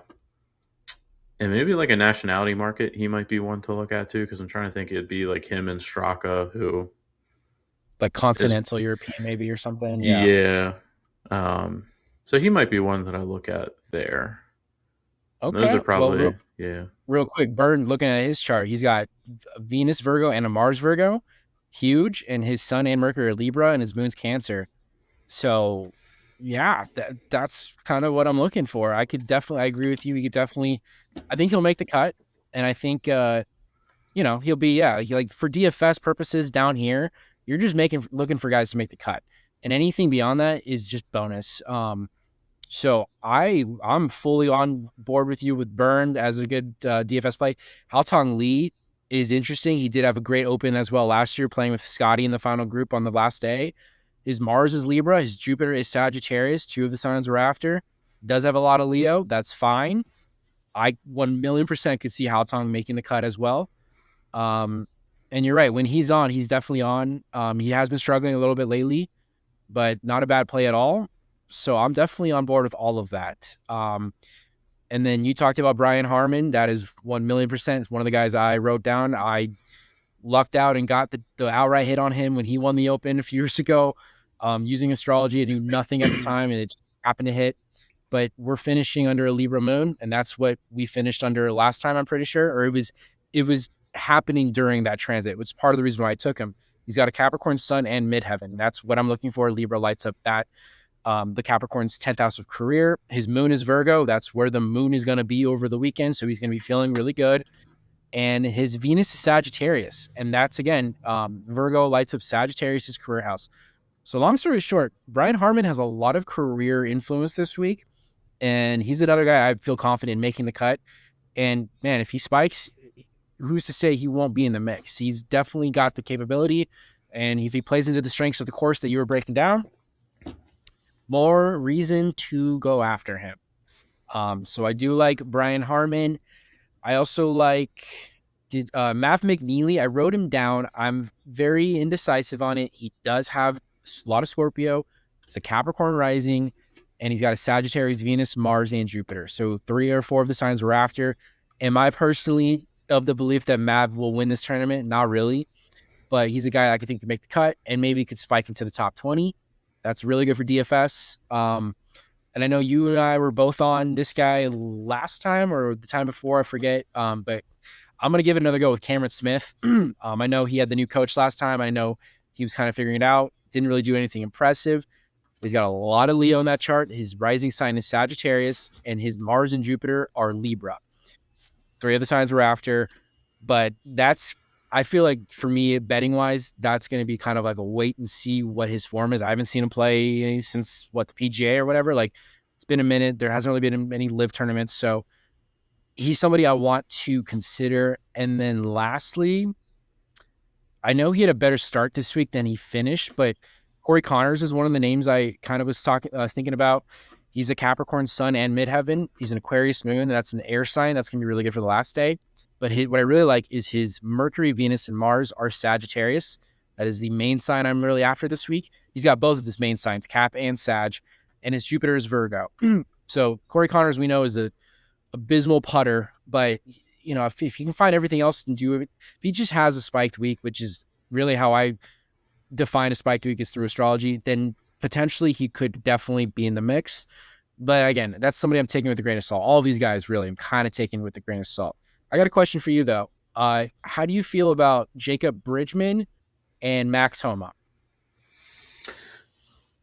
and maybe like a nationality market, he might be one to look at too. Because I'm trying to think, it'd be like him and Straka, who Like is continental European maybe or something. Yeah. yeah. Um, so he might be one that I look at there. Those are Okay. Well, probably yeah. real quick, Burn, looking at his chart, he's got a Venus Virgo and a Mars Virgo, huge, and his Sun and Mercury are Libra, and his Moon's Cancer. So, yeah, that's kind of what I'm looking for. I agree with you. He could definitely, I think he'll make the cut, and I think, he'll be, like for DFS purposes down here, you're just looking for guys to make the cut, and anything beyond that is just bonus. So I'm fully on board with you with Burned as a good DFS play. Haotong Li is interesting. He did have a great open as well last year, playing with Scotty in the final group on the last day. His Mars is Libra. His Jupiter is Sagittarius. Two of the signs were after. Does have a lot of Leo. That's fine. I 1,000,000% could see Haotong making the cut as well. Um, and you're right. When he's on, he's definitely on. He has been struggling a little bit lately, but not a bad play at all. So I'm definitely on board with all of that. And then you talked about Brian Harmon. That is 1,000,000%. It's one of the guys I wrote down. I lucked out and got the outright hit on him when he won the Open a few years ago, using astrology. I knew nothing at the time, and it just happened to hit. But we're finishing under a Libra moon, and that's what we finished under last time, I'm pretty sure. Or it was happening during that transit. It was part of the reason why I took him. He's got a Capricorn sun and midheaven. That's what I'm looking for. Libra lights up that. The Capricorn's 10th house of career. His moon is Virgo. That's where the moon is going to be over the weekend. So he's going to be feeling really good. And his Venus is Sagittarius. And that's, again, Virgo lights up Sagittarius' career house. So long story short, Brian Harmon has a lot of career influence this week. And he's another guy I feel confident in making the cut. And man, if he spikes, who's to say he won't be in the mix? He's definitely got the capability. And if he plays into the strengths of the course that you were breaking down, more reason to go after him. So I do like Brian Harmon. I also like Mav McNeely. I wrote him down. I'm very indecisive on it. He does have a lot of Scorpio. It's a Capricorn rising, and he's got a Sagittarius, Venus, Mars, and Jupiter. So 3 or 4 of the signs we're after. Am I personally of the belief that Mav will win this tournament? Not really, but he's a guy I could think could make the cut and maybe could spike into the top 20. That's really good for DFS. And I know you and I were both on this guy last time or the time before, I forget. But I'm gonna give it another go with Cameron Smith. I know he had the new coach last time. I know he was kind of figuring it out. Didn't really do anything impressive. He's got a lot of Leo in that chart. His rising sign is Sagittarius, and his Mars and Jupiter are Libra. 3 of the signs we're after, but that's, I feel like for me, betting wise, that's going to be kind of like a wait and see what his form is. I haven't seen him play since the PGA or whatever. Like, it's been a minute. There hasn't really been any live tournaments. So he's somebody I want to consider. And then lastly, I know he had a better start this week than he finished, but Corey Connors is one of the names I kind of was thinking about. He's a Capricorn sun and midheaven. He's an Aquarius moon. That's an air sign. That's going to be really good for the last day. But what I really like is his Mercury, Venus, and Mars are Sagittarius. That is the main sign I'm really after this week. He's got both of his main signs, Cap and Sag, and his Jupiter is Virgo. So Corey Connors, we know, is a abysmal putter, but if he can find everything else and do it, if he just has a spiked week, which is really how I define a spiked week is through astrology, then potentially he could definitely be in the mix. But again, that's somebody I'm taking with a grain of salt. All of these guys, really, I'm kind of taking with a grain of salt. I got a question for you, though. How do you feel about Jacob Bridgman and Max Homa?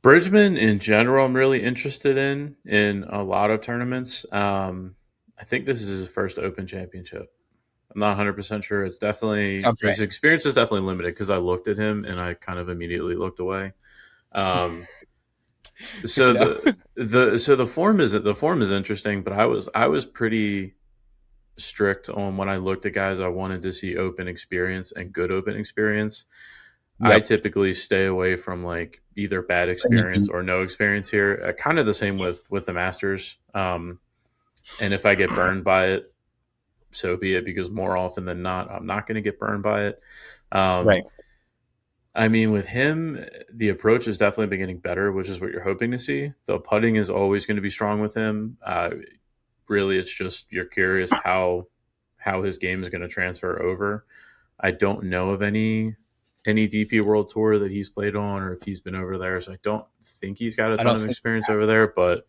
Bridgman in general, I'm really interested in a lot of tournaments. I think this is his first Open Championship. I'm not 100% sure. It's definitely Sounds right. his experience is definitely limited because I looked at him and I kind of immediately looked away. Um, Good to so know. the form is interesting, but I was pretty strict on when I looked at guys I wanted to see open experience and good open experience. I Yep. typically stay away from like either bad experience or no experience here. Kind of the same with the Masters. And if I get burned by it, so be it. Because more often than not, I'm not going to get burned by it. Um, Right. I mean, with him, the approach has definitely been getting better, which is what you're hoping to see. The putting is always going to be strong with him. Really, it's just you're curious how his game is going to transfer over. I don't know of any DP World Tour that he's played on, or if he's been over there. So I don't think he's got a I ton don't of think. experience over there. But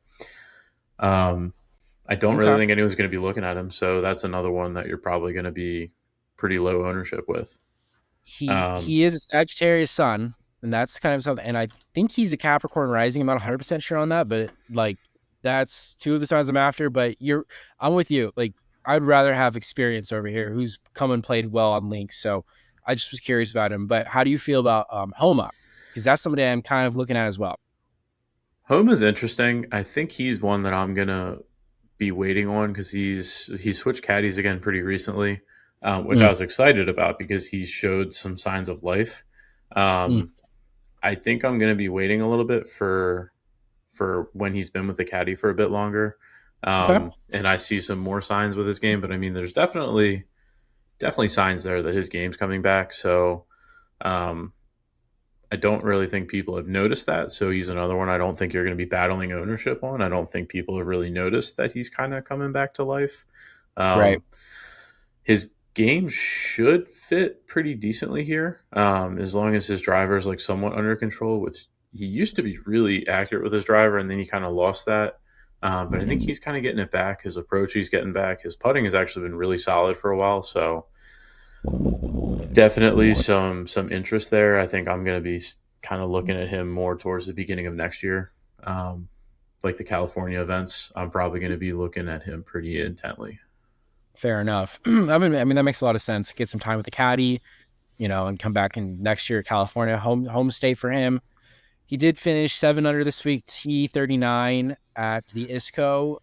um, I don't really Okay. think anyone's going to be looking at him. So that's another one that you're probably going to be pretty low ownership with. Um, He is a Sagittarius sun, and that's kind of something. And I think he's a Capricorn rising. I'm not 100% sure on that, but like that's two of the signs I'm after. But I'm with you. Like I'd rather have experience over here, who's come and played well on links. So I just was curious about him. But how do you feel about Homa? Because that's somebody I'm kind of looking at as well. Home is interesting. I think he's one that I'm gonna be waiting on because he switched caddies again pretty recently, which I Mm, was excited about because he showed some signs of life. mm. Um, I think I'm gonna be waiting a little bit for when he's been with the caddy for a bit longer, Okay. and I see some more signs with his game. But I mean, there's definitely signs there that his game's coming back. So um, I don't really think people have noticed that. So he's another one I don't think you're going to be battling ownership on. I don't think people have really noticed that he's kind of coming back to life. Right. Um, his game should fit pretty decently here, as long as his driver is like somewhat under control, which he used to be really accurate with his driver, and then he kind of lost that. But I think he's kind of getting it back. His approach, he's getting back. His putting has actually been really solid for a while. So definitely some interest there. I think I'm going to be kind of looking at him more towards the beginning of next year. Um, like the California events, I'm probably going to be looking at him pretty intently. Fair enough. I mean, that makes a lot of sense. Get some time with the caddy, and come back in next year, California, home state for him. He did finish 7 under this week, T39 at the ISCO.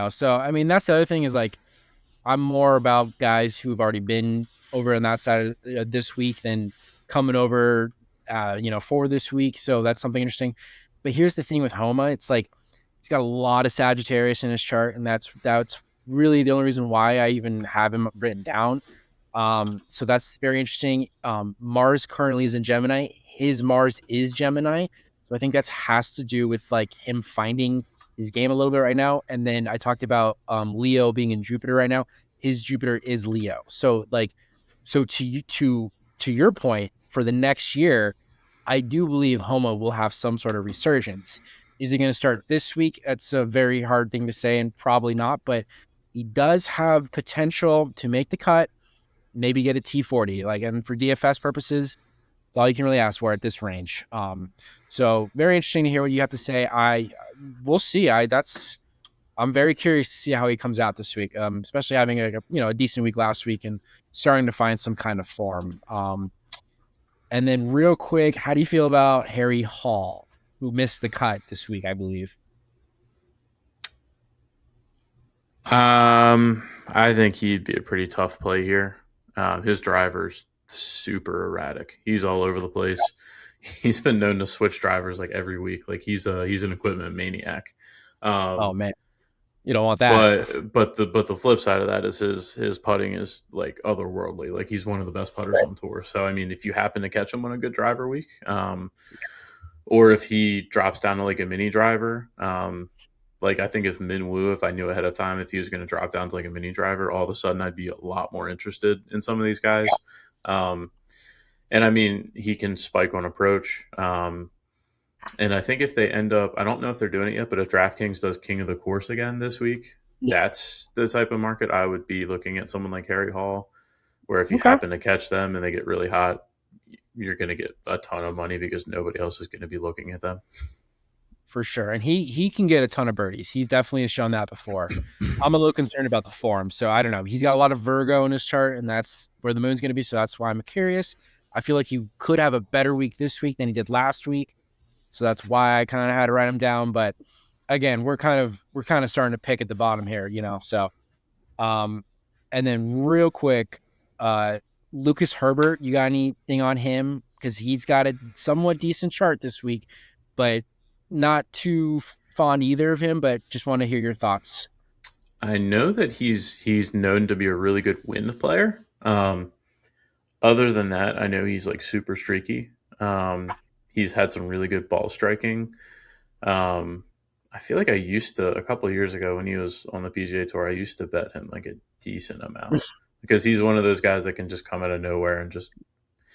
So I mean, that's the other thing is like I'm more about guys who've already been over on that side of, this week than coming over, for this week. So that's something interesting. But here's the thing with Homa: it's like he's got a lot of Sagittarius in his chart, and that's really the only reason why I even have him written down. So that's very interesting. Mars currently is in Gemini. His Mars is Gemini. So I think that has to do with like him finding his game a little bit right now. And then I talked about Leo being in Jupiter right now. His Jupiter is Leo. So like so to your point, for the next year, I do believe Homa will have some sort of resurgence. Is he going to start this week? That's a very hard thing to say and probably not, but he does have potential to make the cut, maybe get a T40. Like, and for DFS purposes, it's all you can really ask for at this range. So very interesting to hear what you have to say. We'll see. I'm very curious to see how he comes out this week. Especially having a decent week last week and starting to find some kind of form. And then real quick, how do you feel about Harry Hall, who missed the cut this week, I believe? I think he'd be a pretty tough play here. His driver's super erratic. He's all over the place. He's been known to switch drivers like every week. Like he's an equipment maniac. Oh Um, man, you don't want that. but the flip side of that is his putting is like otherworldly. Like he's one of the best putters Right. on tour. So I mean, if you happen to catch him on a good driver week, or if he drops down to like a mini driver, like I think if Min Woo, if I knew ahead of time if he was going to drop down to like a mini driver, all of a sudden I'd be a lot more interested in some of these guys. Um, and I mean, he can spike on approach. And I think if they end up, I don't know if they're doing it yet, but if DraftKings does King of the Course again this week, Yeah. that's the type of market I would be looking at someone like Harry Hall, where if you Okay. happen to catch them and they get really hot, you're going to get a ton of money because nobody else is going to be looking at them. For sure. And he can get a ton of birdies. He's definitely has shown that before. I'm a little concerned about the form. So I don't know. He's got a lot of Virgo in his chart, and that's where the moon's going to be. So that's why I'm curious. I feel like he could have a better week this week than he did last week. So that's why I kind of had to write him down. But again, we're kind of starting to pick at the bottom here. So um and then real quick, uh Lucas Herbert, you got anything on him? Because he's got a somewhat decent chart this week, but not too fond either of him, but just want to hear your thoughts. I know that he's known to be a really good wind player. Other than that, I know he's like super streaky. He's had some really good ball striking. Um, I feel like I used to a couple of years ago when he was on the PGA Tour. I used to bet him like a decent amount because he's one of those guys that can just come out of nowhere and just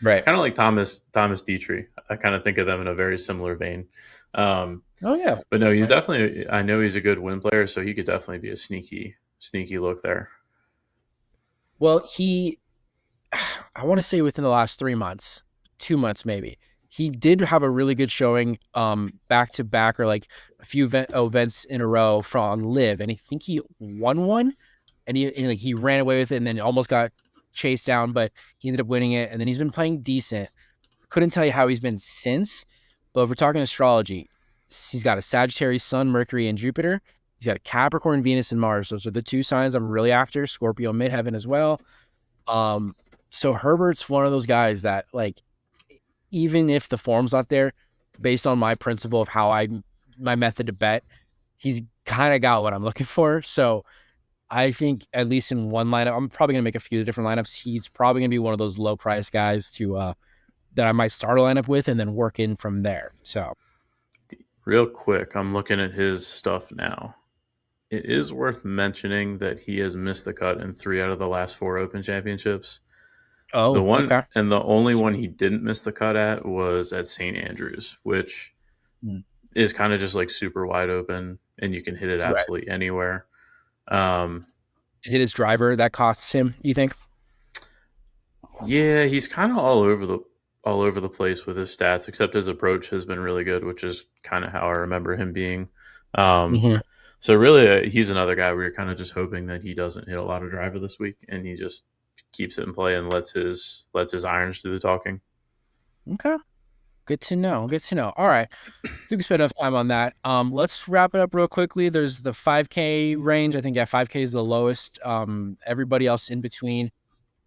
Right. kind of like Thomas Dietrich. I kind of think of them in a very similar vein. Um, Oh yeah. but no, he's definitely. I know he's a good win player, so he could definitely be a sneaky look there. Well, I want to say within the last 3 months, 2 months maybe, he did have a really good showing, back to back or like a few events in a row from Live, and I think he won one, and like he ran away with it, and then almost got chased down, but he ended up winning it, and then he's been playing decent. Couldn't tell you how he's been since, but if we're talking astrology, he's got a Sagittarius Sun, Mercury, and Jupiter. He's got a Capricorn, Venus, and Mars. Those are the two signs I'm really after. Scorpio, midheaven as well. Um, so Herbert's one of those guys that, like, even if the form's not there, based on my principle of my method to bet, he's kind of got what I'm looking for. So I think at least in one lineup, I'm probably gonna make a few different lineups. He's probably gonna be one of those low price guys to that I might start a lineup with and then work in from there. So Real quick, I'm looking at his stuff now. It is worth mentioning that he has missed the cut in 3 out of the last 4 Open Championships. The oh, one okay. and the only one he didn't miss the cut at was at St. Andrews, which Mm. is kind of just like super wide open and you can hit it Right. absolutely anywhere. Um, Is it his driver that costs him, you think? yeah, he's kind of all over the place with his stats, except his approach has been really good, which is kind of how I remember him being. Um, Mm-hmm. so really, he's another guy where you're kind of just hoping that he doesn't hit a lot of driver this week, and he just keeps it in play and lets his irons do the talking. Okay. Good to know. Good to know. All right. I think we spent enough time on that. Let's wrap it up real quickly. There's the 5K range. I think, yeah, 5K is the lowest. Everybody else in between.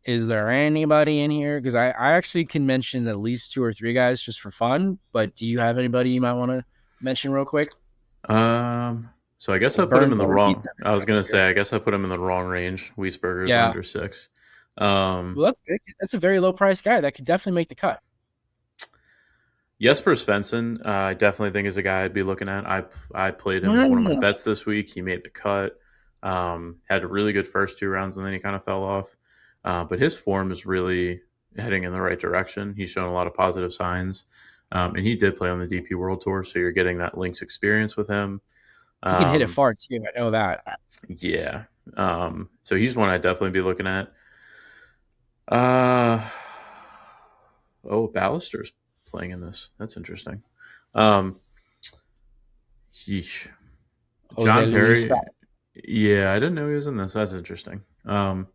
Is there anybody in here? Because I actually can mention at least two or three guys just for fun. But do you have anybody you might want to mention real quick? So I guess Well, I put him in the Burnthorpe, he's wrong. never I was gonna gonna be here. say I guess I put him in the wrong range. Wiesberger's Yeah. under 6. Um, Well, that's good. That's a very low price guy that could definitely make the cut. Jesper Svensson, I definitely think is a guy I'd be looking at. I played him as one of my Mm. bets this week. He made the cut. Had a really good first 2 rounds, and then he kind of fell off. But his form is really heading in the right direction. He's shown a lot of positive signs, and he did play on the DP World Tour, so you're getting that links experience with him. He can hit it Um, far too. I know that. yeah, so he's one I'd definitely be looking at. Uh, oh, Ballister's playing in this. That's interesting. Um, Yeesh. Jose John Luis. Perry. Yeah, I didn't know he was in this. That's interesting. John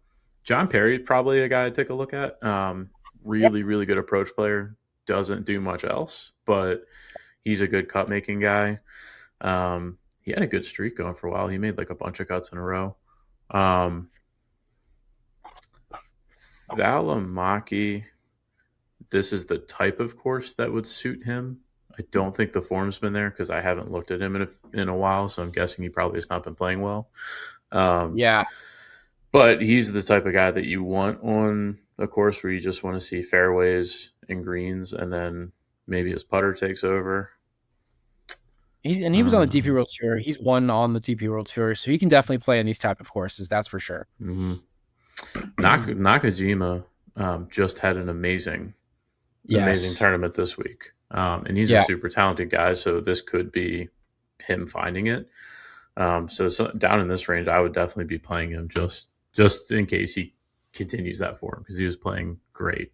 Perry, probably a guy I'd take a look at. Yep. Really, really good approach player. Doesn't do much else, but he's a good cut making guy. He had a good streak going for a while. He made like a bunch of cuts in a row. Um, Valimaki, this is the type of course that would suit him. I don't think the form's been there because I haven't looked at him in a while, so I'm guessing he probably has not been playing well. Um, Yeah. but he's the type of guy that you want on a course where you just want to see fairways and greens, and then maybe his putter takes over. He was on the DP Um, World Tour. He's won on the DP World Tour, so he can definitely play in these type of courses. That's for sure. mhm. Nakajima just had an amazing Yes. tournament this week, and he's a Yeah. super talented guy. So this could be him finding it. So down in this range, I would definitely be playing him just in case he continues that form because he was playing great.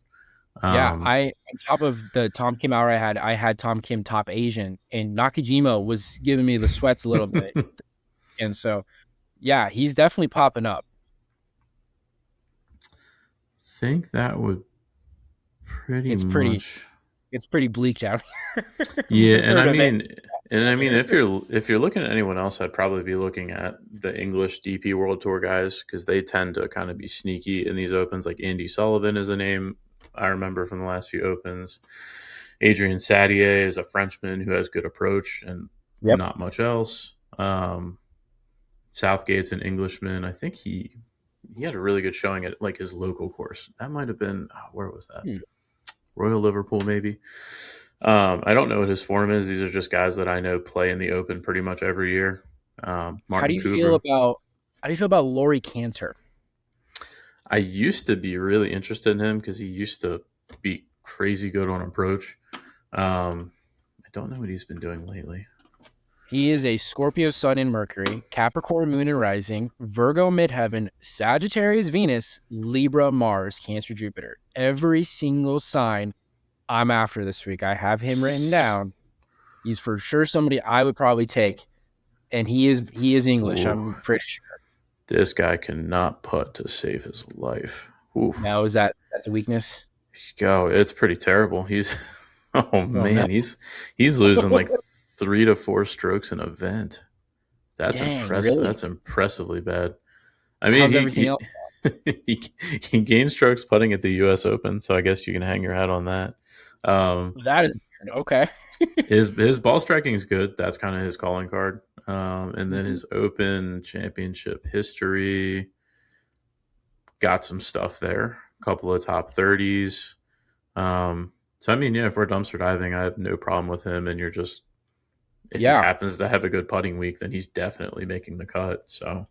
Yeah. Um, I on top of the Tom Kim hour I had Tom Kim top Asian, and Nakajima was giving me the sweats a little bit. And so yeah, he's definitely popping up. think that would pretty It's pretty much. it's pretty bleak down here Yeah, for an event. if you're looking at anyone else, I'd probably be looking at the English DP World Tour guys because they tend to kind of be sneaky in these opens. Like Andy Sullivan is a name I remember from the last few opens. Adrian Sadier is a Frenchman who has good approach and Yep. not much else. Southgate's an Englishman. I think he he had a really good showing at like his local course. That might have been where was that? Hmm. Royal Liverpool, maybe. I don't know what his form is. These are just guys that I know play in the Open pretty much every year. How do Martin you feel Kuvra. about Laurie Cantor? I used to be really interested in him because he used to be crazy good on approach. I don't know what he's been doing lately. He is a Scorpio Sun in Mercury, Capricorn Moon and Rising, Virgo Midheaven, Sagittarius Venus, Libra Mars, Cancer Jupiter. Every single sign I'm after this week. I have him written down. He's for sure somebody I would probably take, and he is English. Ooh, I'm pretty sure. this guy cannot putt to save his life. Ooh, Now is that the weakness? go! It's pretty terrible. He's oh Oh no! man, he's losing like 3 to 4 strokes an event. That's Dang, impressive. really? That's impressively bad. I mean, How's everything else? he gained strokes putting at the U.S. Open, so I guess you can hang your hat on that. Um, That is weird. Okay. his ball striking is good. That's kind of his calling card. And then Mhm. his Open Championship history got some stuff there. A couple of top 30s. So I mean, yeah, if we're dumpster diving, I have no problem with him. And you're just if he Yeah, happens to have a good putting week, then he's definitely making the cut. So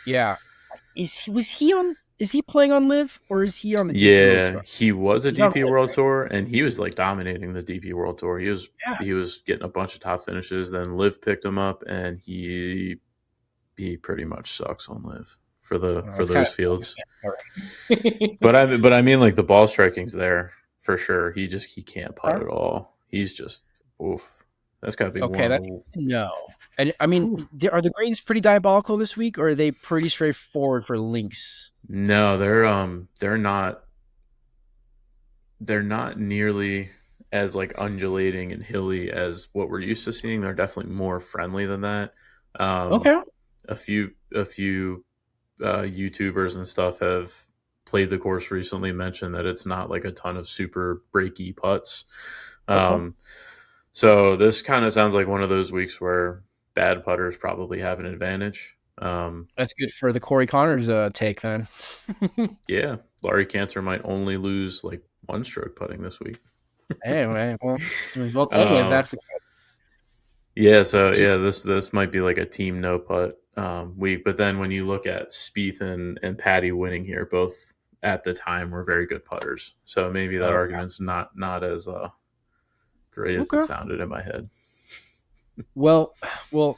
yeah. Is he playing on Live or is he on the DP World yeah, Tour? he was a He's on DP Live, World right? Tour, and he was like dominating the DP World Tour. Yeah. He was getting a bunch of top finishes. Then Liv picked him up, and he pretty much sucks on Liv Well, for that's kind those of fields. understandable. But I mean like the ball striking's there for sure. He can't putt Okay. at all. He's just oof. That's got to be Okay, that's one. no. And I mean, Whew. are the grades pretty diabolical this week, or are they pretty straightforward for links? No, they're not nearly as like undulating and hilly as what we're used to seeing. They're definitely more friendly than that. Um, Okay. a few YouTubers and stuff have played the course recently. Mentioned that it's not like a ton of super breaky putts. Okay. Um, so this kind of sounds like one of those weeks where bad putters probably have an advantage. That's good for the Corey Connors take then. Yeah, Laurie Cantor might only lose like 1 stroke putting this week. Anyway, well, totally. If Uh, that's the Yeah, so case. yeah, this might be like a team no putt week. But then when you look at Spieth and Patty winning here, both at the time were very good putters. So maybe that Okay. argument's not as great as it Okay. sounded in my head. Well,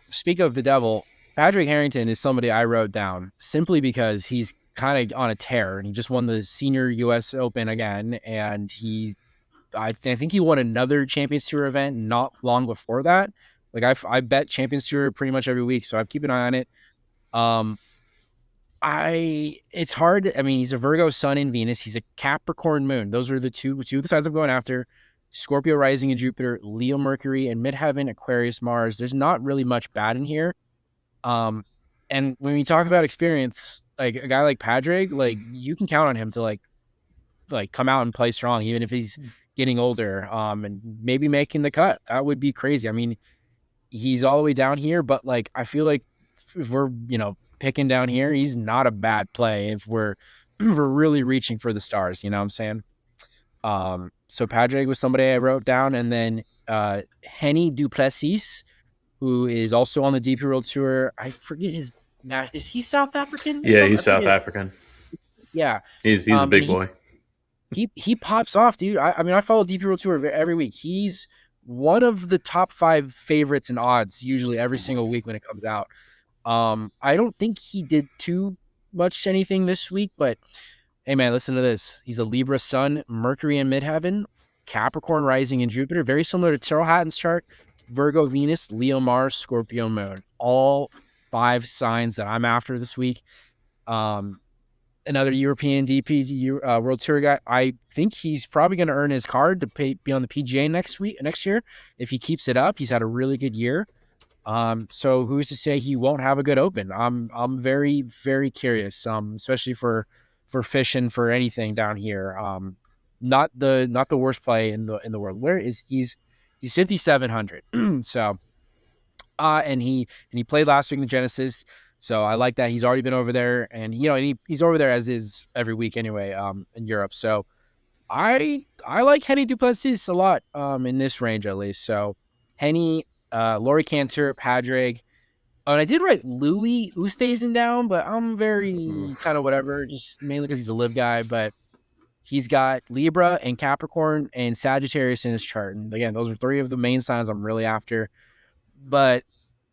speak of the devil, Patrick Harrington is somebody I wrote down simply because he's kind of on a tear and he just won the senior US Open again. And I think he won another Champions Tour event not long before that. Like I bet Champions Tour pretty much every week, so I keep an eye on it. Um, it's hard. I mean, he's a Virgo Sun in Venus. He's a Capricorn Moon. Those are the two of the signs I'm going after. Scorpio rising in Jupiter, Leo Mercury, and Midheaven Aquarius Mars. There's not really much bad in here. Um, and when we talk about experience, like a guy like Padraig, like you can count on him to like come out and play strong, even if he's getting older. And maybe making the cut. That would be crazy. I mean, he's all the way down here, but like I feel like if we're picking down here, he's not a bad play if we're if we're really reaching for the stars. You know what I'm saying? So Padraig was somebody I wrote down, and then Henny Duplessis, who is also on the DP World Tour. I forget his is he South African or Yeah, something? I he's South forget. African. Yeah. He's a And big boy. he pops off, dude. I mean, I follow DP World Tour every week. He's one of the top 5 favorites in odds usually every single week when it comes out. I don't think he did too much anything this week, but hey man, listen to this. He's a Libra Sun, Mercury in Midheaven, Capricorn rising in Jupiter, very similar to Terrell Hatton's chart. Virgo Venus, Leo Mars, Scorpio Moon. All 5 signs that I'm after this week. Um, Another European DP World Tour guy. I think he's probably going to earn his card to be on the PGA next year if he keeps it up. He's had a really good year. So who's to say he won't have a good Open? I'm very very curious. Especially for fishing for anything down here. Not the worst play in the world. Where is he's 5,700. So and he played last week in the Genesis. So I like that he's already been over there, and he's over there as is every week anyway, in Europe. So I like Henny Duplessis a lot, in this range at least. So Henny, Laurie Cantor, Padraig. And I did write Louis Oosthuizen down, but I'm very Oof. kind of whatever, just mainly because he's a live guy. But he's got Libra and Capricorn and Sagittarius in his chart. And again, those are three of the main signs I'm really after. But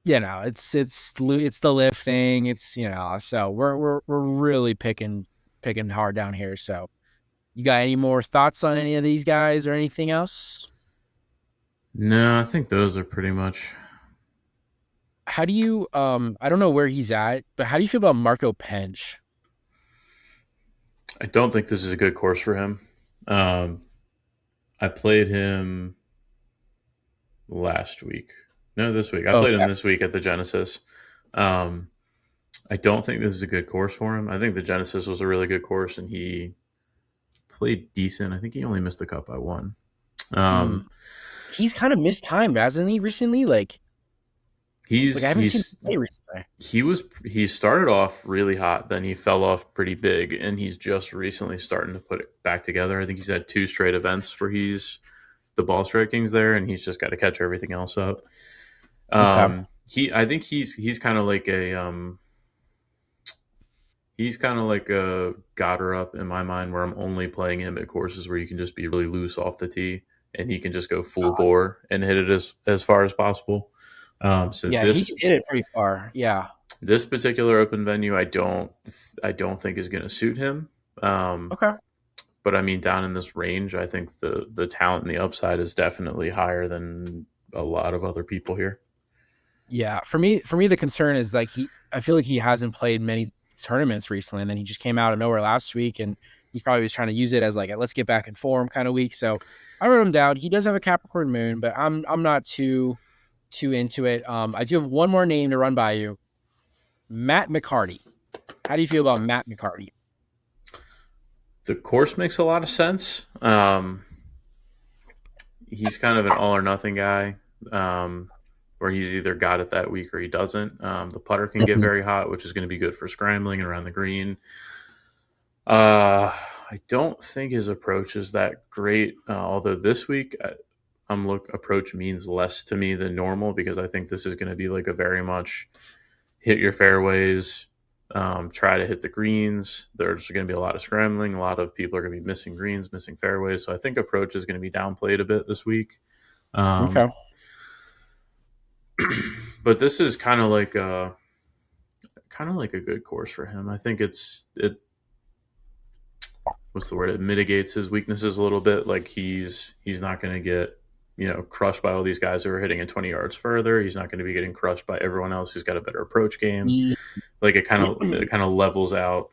it's the live thing. So we're really picking hard down here. So you got any more thoughts on any of these guys or anything else? No, I think those are pretty much. How do you I don't know where he's at, but how do you feel about Marco Pench? I don't think this is a good course for him. Um, I played him last week. No, this week. I played him Okay. this week at the Genesis. Um, I don't think this is a good course for him. I think the Genesis was a really good course, and he played decent. I think he only missed the cut by one. Mm. Um, He's kind of mistimed, hasn't he, recently? Like I he's haven't seen him he's play recently. he started off really hot, then he fell off pretty big, and he's just recently starting to put it back together. I think he's had two straight events where he's the ball striking's there, and he's just got to catch everything else up. Okay. I think he's kind of like a he's kind of like a Goddard up in my mind, where I'm only playing him at courses where you can just be really loose off the tee, and he can just go full bore and hit it as far as possible. So Yeah, he can hit it pretty far. Yeah. this particular open venue, I don't think is going to suit him. Um, Okay. but I mean, down in this range, I think the talent and the upside is definitely higher than a lot of other people here. Yeah. For me, the concern is like I feel like he hasn't played many tournaments recently, and then he just came out of nowhere last week, and he probably was trying to use it as like a let's get back in form kind of week. So I wrote him down. He does have a Capricorn moon, but I'm not too into it. I do have one more name to run by you. Matt McCarty. How do you feel about Matt McCarty? The course makes a lot of sense. He's kind of an all or nothing guy, where he's either got it that week or he doesn't. The putter can get Mhm. very hot, which is going to be good for scrambling and around the green. I don't think his approach is that great. Although this week, approach means less to me than normal, because I think this is going to be like a very much hit your fairways, try to hit the greens. There's going to be a lot of scrambling. A lot of people are going to be missing greens, missing fairways. So I think approach is going to be downplayed a bit this week. Um, Okay. but this is kind of like a good course for him. I think it what's the word? It mitigates his weaknesses a little bit. Like he's not going to get crushed by all these guys who are hitting it 20 yards further. He's not going to be getting crushed by everyone else who's got a better approach game. Mm. Like it kind of levels out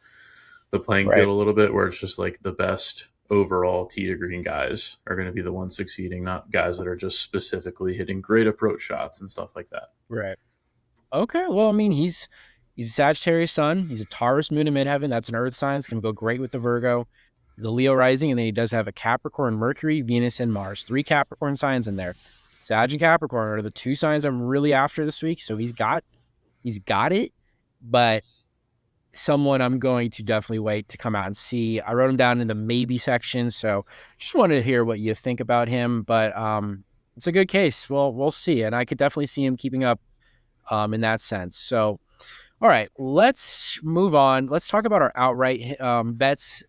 the playing field Right. a little bit, where it's just like the best overall tee to green guys are going to be the ones succeeding, not guys that are just specifically hitting great approach shots and stuff like that. Right. Okay. Well, I mean, he's a Sagittarius sun. He's a Taurus moon in midheaven. That's an Earth sign. It's gonna go great with the Virgo. He's a Leo rising, and then he does have a Capricorn, Mercury, Venus, and Mars. Three Capricorn signs in there. Sag and Capricorn are the two signs I'm really after this week. So he's got it, but someone I'm going to definitely wait to come out and see. I wrote him down in the maybe section, so just wanted to hear what you think about him. But it's a good case. Well, we'll see, and I could definitely see him keeping up in that sense. So, all right, let's move on. Let's talk about our outright bets,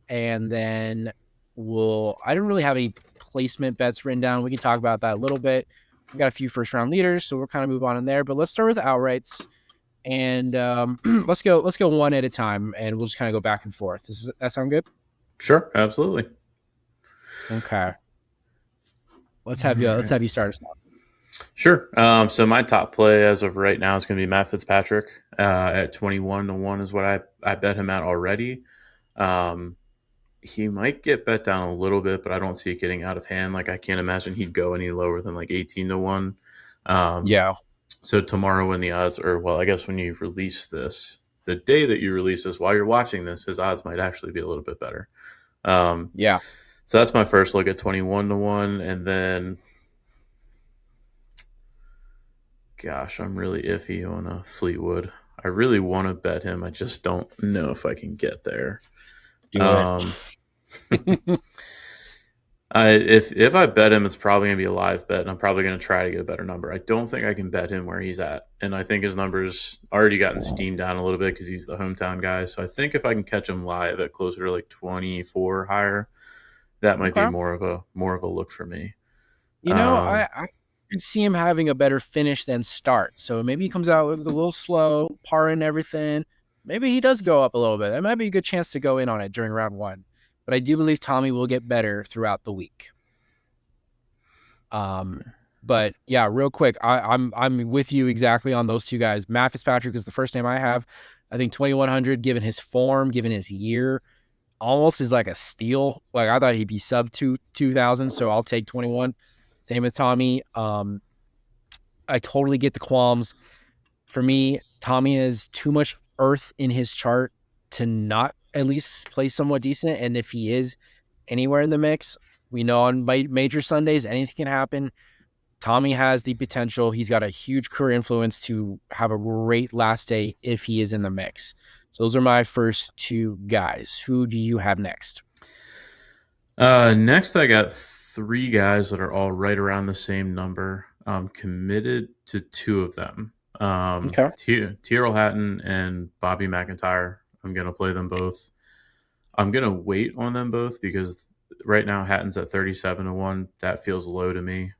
and then I don't really have any placement bets written down. We can talk about that a little bit. We got a few first round leaders, so we'll kind of move on in there. But let's start with outrights, and let's go one at a time, and we'll just kind of go back and forth. That sound good? Sure, absolutely. Okay, let's All have you let's right. have you start us off. Sure. So my top play as of right now is going to be Matt Fitzpatrick at 21-1 is what I bet him at already. Um, he might get bet down a little bit, but I don't see it getting out of hand. Like I can't imagine he'd go any lower than like 18-1. Um, Yeah, so tomorrow when the odds, or well, I guess when you release this, the day that you release this, while you're watching this, his odds might actually be a little bit better. Um, yeah. so that's my first look at 21-1, and then gosh, I'm really iffy on a Fleetwood. I really want to bet him. I just don't know if I can get there. Do it. Um, if I bet him, it's probably gonna be a live bet, and I'm probably gonna try to get a better number. I don't think I can bet him where he's at, and I think his numbers already gotten steamed down a little bit because he's the hometown guy. So I think if I can catch him live at closer to like 24 higher, that might be Okay. more of a look for me. I, Um, I could see him having a better finish than start. So maybe he comes out a little slow, par and everything. Maybe he does go up a little bit. That might be a good chance to go in on it during round one. But I do believe Tommy will get better throughout the week. Um, but yeah, real quick, I'm with you exactly on those two guys. Matt Fitzpatrick is the first name I have. I think 2100, given his form, given his year, almost is like a steal. Like I thought he'd be sub 2000, so I'll take 21. Same as Tommy. I totally get the qualms. For me, Tommy has too much earth in his chart to not at least play somewhat decent. And if he is anywhere in the mix, we know on major Sundays anything can happen. Tommy has the potential. He's got a huge career influence to have a great last day if he is in the mix. So those are my first two guys. Who do you have next? Next, I got three guys that are all right around the same number. I'm committed to two of them. Okay. Tyrrell Hatton and Bobby McIntyre. I'm going to play them both. I'm going to wait on them both because right now Hatton's at 37-1. That feels low to me.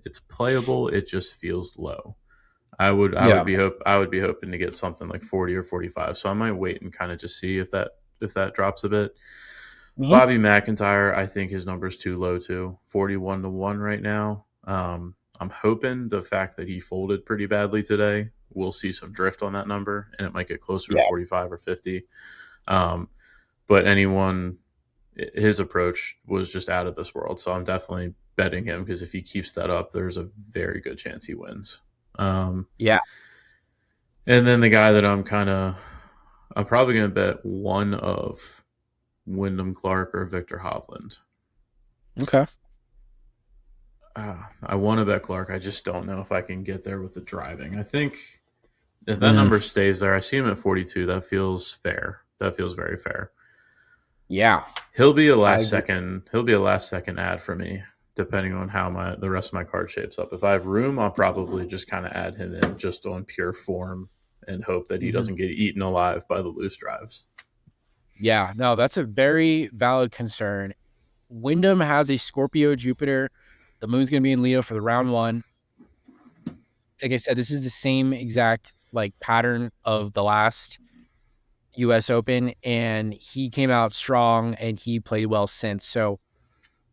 It's playable. It just feels low. Yeah. I would be hoping to get something like 40 or 45. So I might wait and kind of just see if that drops a bit. Mm-hmm. Bobby McIntyre, I think his number's too low too. 41-1 right now. I'm hoping the fact that he folded pretty badly today, we'll see some drift on that number, and it might get closer to Yeah. 45 or 50. Um, but his approach was just out of this world. So I'm definitely betting him because if he keeps that up, there's a very good chance he wins. Yeah. And then the guy that I'm probably going to bet one of Wyndham Clark or Victor Hovland. Okay. I want to bet Clark. I just don't know if I can get there with the driving. I think if that Mm, number stays there, I see him at 42. That feels fair. That feels very fair. yeah. He'll be a I last agree. second. He'll be a last second ad for me, depending on how the rest of my card shapes up. If I have room, I'll probably just kind of add him in just on pure form and hope that he Mhm. doesn't get eaten alive by the loose drives. Yeah. No, that's a very valid concern. Wyndham has a Scorpio Jupiter. The moon's going to be in Leo for the round one. Like I said, this is the same exact like pattern of the last US Open, and he came out strong and he played well since. So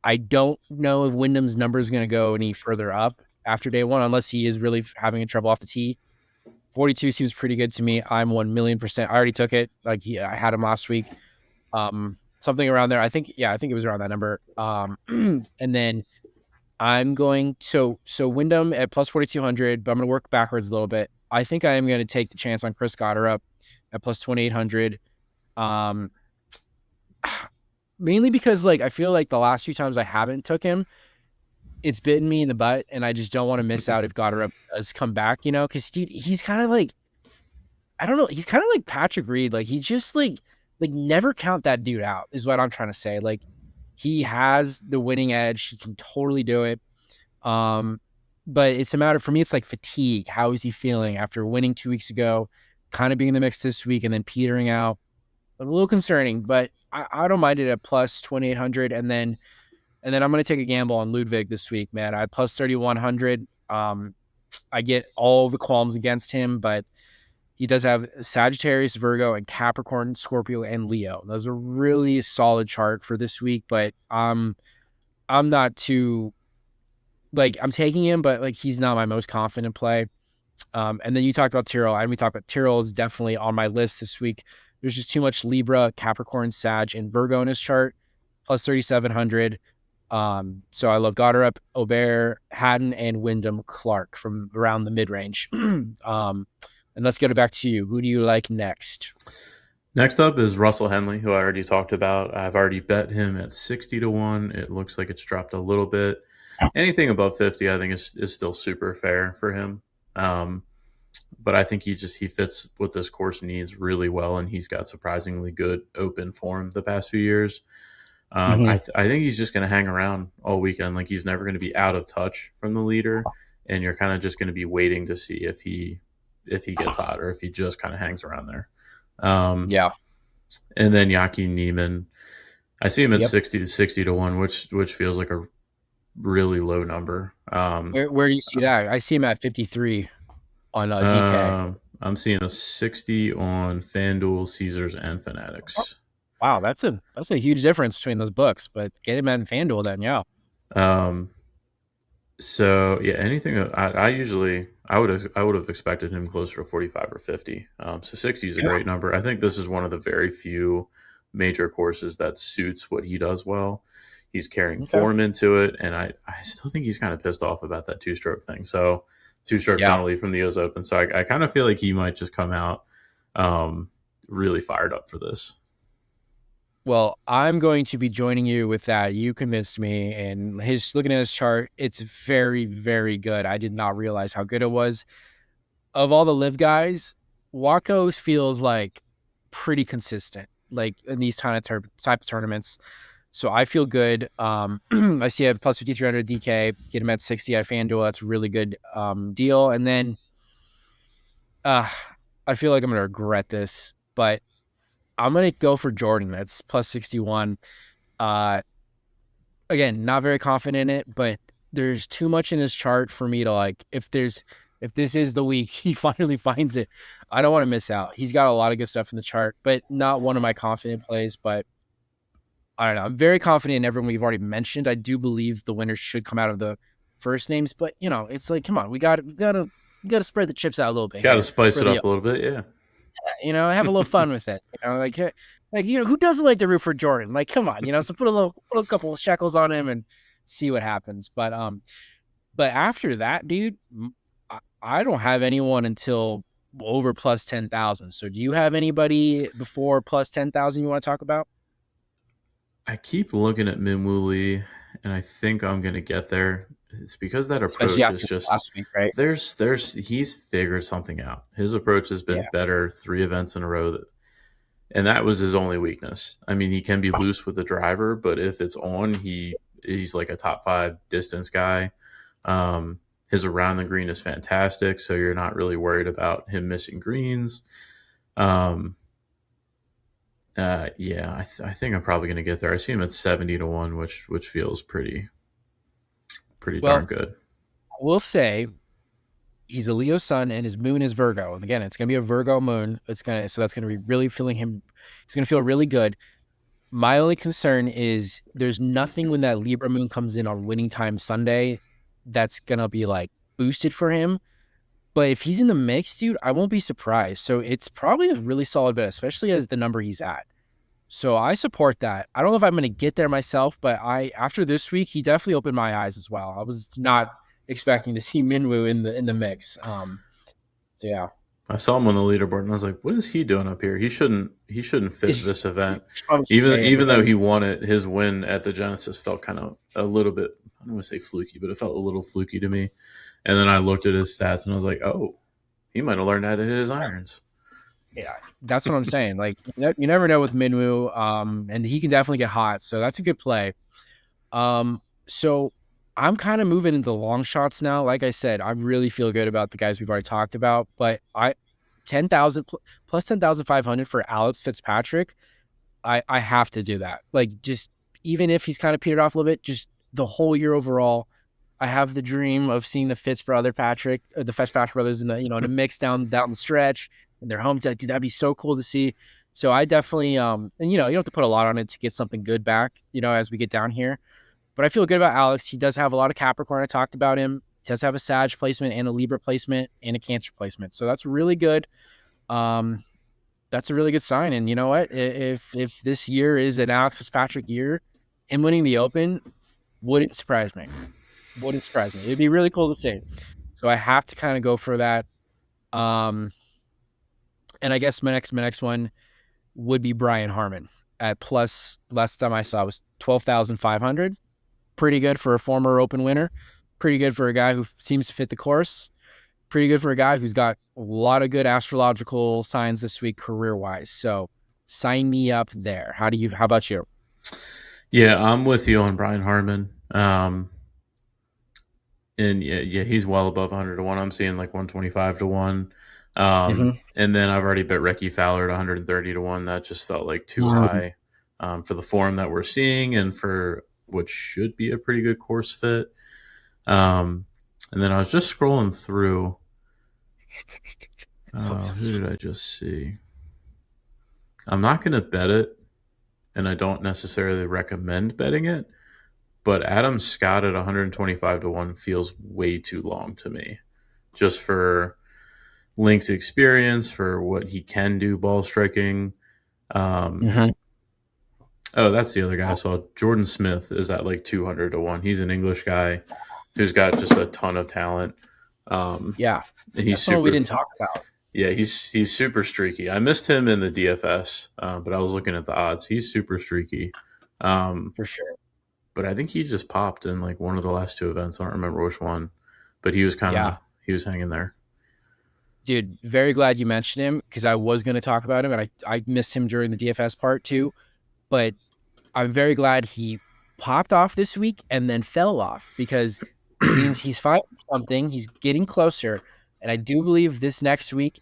I don't know if Wyndham's number is going to go any further up after day one, unless he is really having a trouble off the tee. 42 seems pretty good to me. I'm 1,000,000%. I already took it. I had him last week. Something around there. I think it was around that number. And then I'm going so Wyndham at plus 4,200, but I'm going to work backwards a little bit. I think I am going to take the chance on Chris Goddard at plus 2,800. Um, Mainly because like I feel like the last few times I haven't took him, it's bitten me in the butt, and I just don't want to miss out if Goddard does come back. Because dude, he's kind of like I don't know, he's kind of like Patrick Reed. Like he just like never count that dude out is what I'm trying to say. Like he has the winning edge. He can totally do it. Um, but it's a matter for me. It's like fatigue. How is he feeling after winning 2 weeks ago, kind of being in the mix this week, and then petering out? A little concerning, but I don't mind it at plus 2,800, and then I'm going to take a gamble on Ludwig this week, man. I plus 3,100. I get all the qualms against him, but he does have Sagittarius, Virgo, and Capricorn, Scorpio, and Leo. Those are really solid chart for this week, but I'm not too like I'm taking him, but like he's not my most confident play. And then you talked about Tyrrell, and we talked about Tyrrell is definitely on my list this week. There's just too much Libra, Capricorn, Sag, and Virgo in his chart, plus 3,700. So I love Goddard, Aubert, Haddon, and Wyndham Clark from around the mid range. And let's get it back to you. Who do you like next? Next up is Russell Henley, who I already talked about. I've already bet him at 60-1. It looks like it's dropped a little bit. Anything above 50, I think, is still super fair for him. Um, but I think he fits what this course needs really well, and he's got surprisingly good open form the past few years. Mm-hmm. I think he's just going to hang around all weekend. Like he's never going to be out of touch from the leader, and you're kind of just going to be waiting to see if he gets hot or if he just kind of hangs around there. Um, Yeah. and then Yaki Neiman, I see him at Yep. 60 to 1, which feels like a really low number. Where do you see that? I see him at 53 on DK. I'm seeing a 60 on FanDuel, Caesars, and Fanatics. Wow, that's a huge difference between those books. But get him at FanDuel then, yeah. Um, So yeah, anything I usually I would have expected him closer to 45 or 50. So 60 is a Yeah. great number. I think this is one of the very few major courses that suits what he does well. He's carrying Okay. form into it, and I still think he's kind of pissed off about that two stroke thing. So two stroke Yeah. penalty from the US Open. So I kind of feel like he might just come out um, really fired up for this. Well, I'm going to be joining you with that. You convinced me, and his looking at his chart, it's very, very good. I did not realize how good it was. Of all the live guys, Wako feels like pretty consistent, like in these type of tournaments. So I feel good. I see a plus 5,300 DK, get him at 60 at FanDuel. That's a really good deal. And then uh, I feel like I'm gonna regret this, but I'm gonna go for Jordan. That's plus 61. Uh, again, not very confident in it, but there's too much in his chart for me to like. If this is the week he finally finds it, I don't want to miss out. He's got a lot of good stuff in the chart, but not one of my confident plays. But I don't know. I'm very confident in everyone we've already mentioned. I do believe the winners should come out of the first names, but it's like, come on, we got to spread the chips out a little bit Got to here spice for it the up a little bit, yeah. have a little fun with it. Who doesn't like to root for Jordan? Like, come on, so put a couple of shekels on him and see what happens. But after that, dude, I don't have anyone until over plus 10,000. So do you have anybody before plus 10,000 you want to talk about? I keep looking at Minwoo Lee, and I think I'm gonna get there. It's because that Especially approach is after this just last week, right? there's he's figured something out. His approach has been Yeah. better 3 events in a row, and that was his only weakness. I mean, he can be loose with the driver, but if it's on, he's like a top 5 distance guy. His around the green is fantastic, so you're not really worried about him missing greens. Um, yeah, I think I'm probably going to get there. I see him at 70 to 1, which feels pretty darn Well, good. we'll say he's a Leo sun and his moon is Virgo. And again, it's going to be a Virgo moon. So that's going to be really feeling him. He's going to feel really good. My only concern is there's nothing when that Libra moon comes in on winning time Sunday that's going to be like boosted for him. But if he's in the mix, dude, I won't be surprised. So it's probably a really solid bet, especially as the number he's at. So I support that. I don't know if I'm going to get there myself, but after this week, he definitely opened my eyes as well. I was not expecting to see Minwoo in the mix. So yeah, I saw him on the leaderboard, and I was like, "What is he doing up here? He shouldn't fit this event." I was saying, Even though he won it, his win at the Genesis felt kind of a little bit. I don't want to say fluky, but it felt a little fluky to me. And then I looked at his stats, and I was like, "Oh, he might have learned how to hit his irons." yeah, that's what I'm saying. Like you never know with Minwoo, and he can definitely get hot. So that's a good play. So I'm kind of moving into the long shots now. Like I said, I really feel good about the guys we've already talked about, but 10,000 plus 10,500 for Alex Fitzpatrick. I have to do that. Like just even if he's kind of petered off a little bit, just the whole year overall, I have the dream of seeing the the Fitzpatrick brothers in in a mix down the stretch in their home. Dude, that'd be so cool to see. So I definitely and you don't have to put a lot on it to get something good back, as we get down here. But I feel good about Alex. He does have a lot of Capricorn. I talked about him. He does have a Sag placement and a Libra placement and a Cancer placement. So that's really good. Um, that's a really good sign. And you know what? If this year is an Alex Fitzpatrick year, him winning the Open wouldn't surprise me. Wouldn't surprise me. It'd be really cool to see. So I have to kind of go for that. Um, and I guess my next one would be Brian Harmon at plus. Last time I saw was 12,500. Pretty good for a former Open winner. Pretty good for a guy who seems to fit the course. pretty good for a guy who's got a lot of good astrological signs this week career wise. So sign me up there. How about you? Yeah, I'm with you on Brian Harmon. And yeah, he's well above 100 to 1. I'm seeing like 125 to 1. Mm-hmm. And then I've already bet Ricky Fowler at 130 to 1. That just felt like too high for the form that we're seeing and for what should be a pretty good course fit. Um, and then I was just scrolling through. Who did I just see? I'm not going to bet it, and I don't necessarily recommend betting it. But Adam Scott at 125 to 1 feels way too long to me. Just for Link's experience, for what he can do ball striking. Um, Mm-hmm. oh, that's the other guy I saw. Jordan Smith is at like 200 to 1. He's an English guy who's got just a ton of talent. Um, Yeah. and he's That's someone we super, didn't talk about yeah, he's super streaky. I missed him in the DFS, but I was looking at the odds. He's super streaky. Um, for sure. but I think he just popped in like one of the last two events. I don't remember which one, but he was kind of Yeah. he was hanging there. Dude, very glad you mentioned him because I was going to talk about him and I missed him during the DFS part too. But I'm very glad he popped off this week and then fell off because it means he's finding something. He's getting closer. And I do believe this next week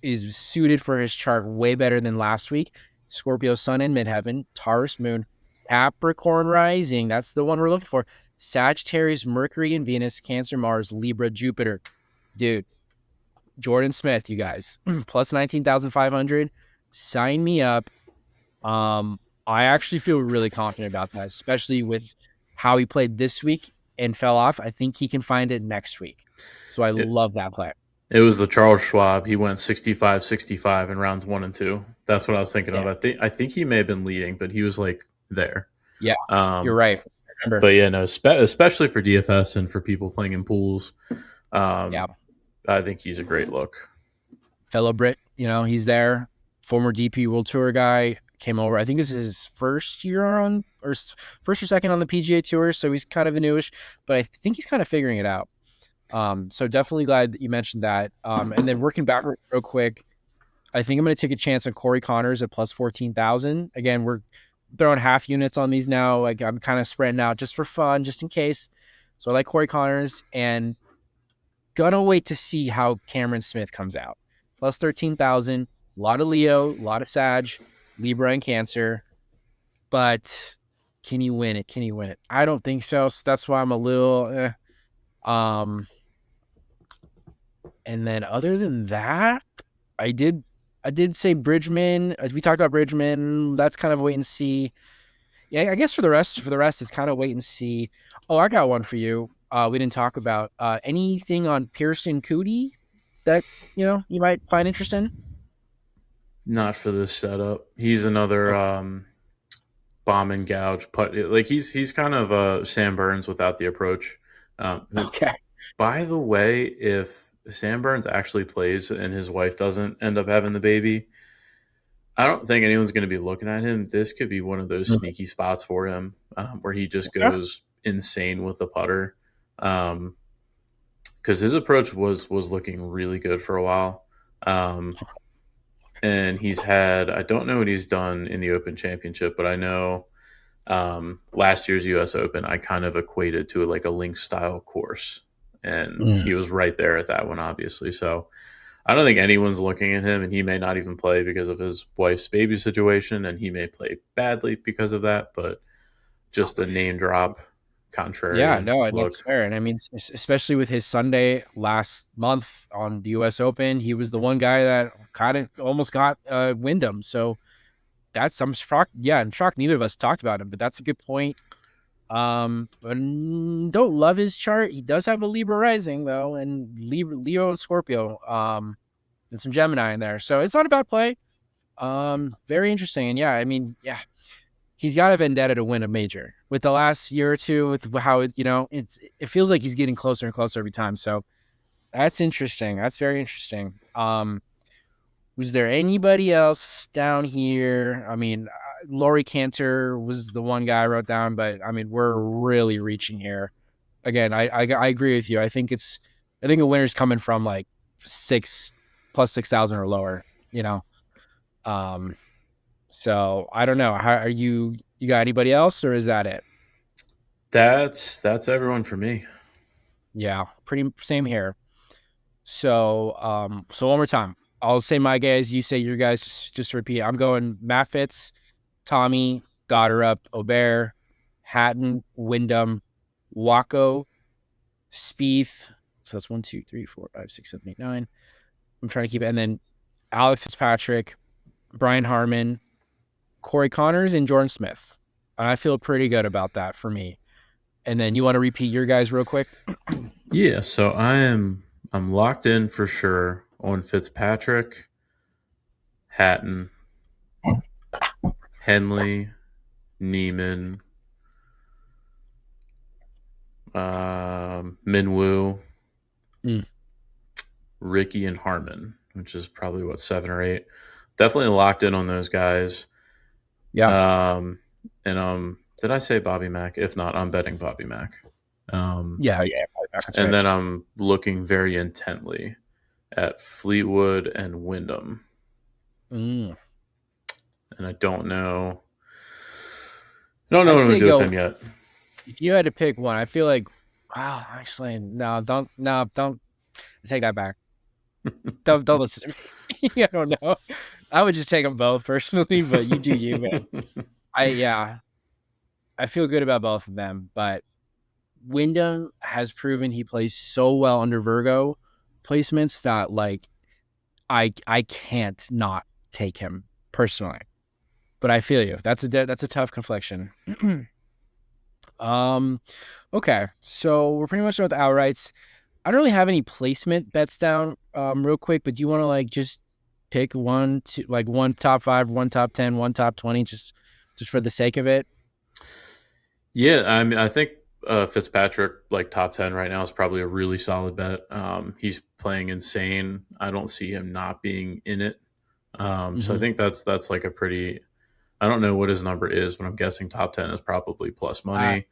is suited for his chart way better than last week. Scorpio Sun in midheaven, Taurus Moon, Capricorn Rising. That's the one we're looking for. Sagittarius, Mercury, and Venus, Cancer, Mars, Libra, Jupiter. Dude, Jordan Smith, you guys, plus 19,500. Sign me up. I actually feel really confident about that, especially with how he played this week and fell off. I think he can find it next week. So I It, love that play. it was the Charles Schwab. He went 65-65 in rounds 1 and 2. That's what I was thinking of. Damn. I think he may have been leading, but he was like there. Yeah, you're Um, right. Remember. but yeah, no, especially for DFS and for people playing in pools, Yeah. um, I think he's a great look. Fellow Brit, he's there. Former DP World Tour guy came over. I think this is his first year on, or first or second on the PGA Tour. So he's kind of a newish, but I think he's kind of figuring it out. So definitely glad that you mentioned that. And then working backward real quick, I think I'm going to take a chance on Corey Connors at plus 14,000. Again, we're throwing half units on these now. Like I'm kind of spreading out just for fun, just in case. So I like Corey Connors and gonna wait to see how Cameron Smith comes out. Plus 13,000, a lot of Leo, a lot of Sag, Libra, and Cancer. But can you win it? Can you win it? I don't think so. So that's why I'm a little. Um, and then other than that, I did say Bridgman. We talked about Bridgman. That's kind of wait and see. Yeah, I guess for the rest, it's kind of wait and see. Oh, I got one for you. We didn't talk about anything on Pearson Cootie that you might find interesting. Not for this setup. He's another Okay. bomb and gouge putt. Like he's kind of Sam Burns without the approach. Who, Okay. by the way, if Sam Burns actually plays and his wife doesn't end up having the baby, I don't think anyone's going to be looking at him. This could be one of those sneaky spots for him where he just Okay. goes insane with the putter. Because his approach was looking really good for a while. And he's had, I don't know what he's done in the Open Championship, but I know last year's U.S. Open, I kind of equated to like a link style course, and Mm. he was right there at that one, obviously. So I don't think anyone's looking at him, and he may not even play because of his wife's baby situation, and he may play badly because of that. But just a name drop, Yeah, contrarian no, that's look. fair. And I mean, especially with his Sunday last month on the U.S. Open, he was the one guy that kind of almost got Wyndham. So I'm shocked. Yeah, I'm shocked neither of us talked about him, but that's a good point. But don't love his chart. He does have a Libra rising though, and Leo and Scorpio. And some Gemini in there, so it's not a bad play. Very interesting, and yeah, I mean, yeah, he's got a vendetta to win a major. With the last year or two, with how it feels like he's getting closer and closer every time. So that's interesting. That's very interesting. Was there anybody else down here? I mean, Laurie Cantor was the one guy I wrote down, but I mean, we're really reaching here. Again, I agree with you. I think it's I think a winner's coming from like six plus 6,000 or lower. You know, um, so I don't know. How are you? You got anybody else, or is that it? That's everyone for me. Yeah, pretty same here. So one more time. I'll say my guys. You say your guys. Just to repeat. I'm going Matt Fitz, Tommy, Goddard, Aubert, Hatton, Wyndham, Wacko, Spieth. So that's 1, 2, 3, 4, 5, 6, 7, 8, 9. I'm trying to keep it. And then Alex Fitzpatrick, Brian Harmon, Corey Connors, and Jordan Smith. And I feel pretty good about that for me. And then you want to repeat your guys real quick? Yeah, so I'm locked in for sure on Fitzpatrick, Hatton, Henley, Neiman, Minwoo, Mm, Ricky, and Harmon, which is probably what 7 or 8. Definitely locked in on those guys. yeah. And did I say Bobby Mack? If not, I'm betting Bobby Mack. Um, Yeah. Yeah. That's and right. then I'm looking very intently at Fleetwood and Wyndham, Mm. and I don't know I'd what I'm gonna say do with go. him yet. If you had to pick one, I feel like, wow, actually, don't take that back. Don't listen to me. I don't know. I would just take them both personally, but you do you, man. Yeah, I feel good about both of them, but Wyndham has proven he plays so well under Virgo placements that like I can't not take him personally. But I feel you. That's a tough confliction. um, okay, so we're pretty much done with the outrights. I don't really have any placement bets down real quick, but do you want to like just pick one to like one top five, one top 10, one top 20, just for the sake of it? Yeah, I mean, I think Fitzpatrick, like top 10 right now, is probably a really solid bet. He's playing insane. I don't see him not being in it. So I Mm-hmm. think that's like a pretty. I don't know what his number is, but I'm guessing top 10 is probably plus Uh, money.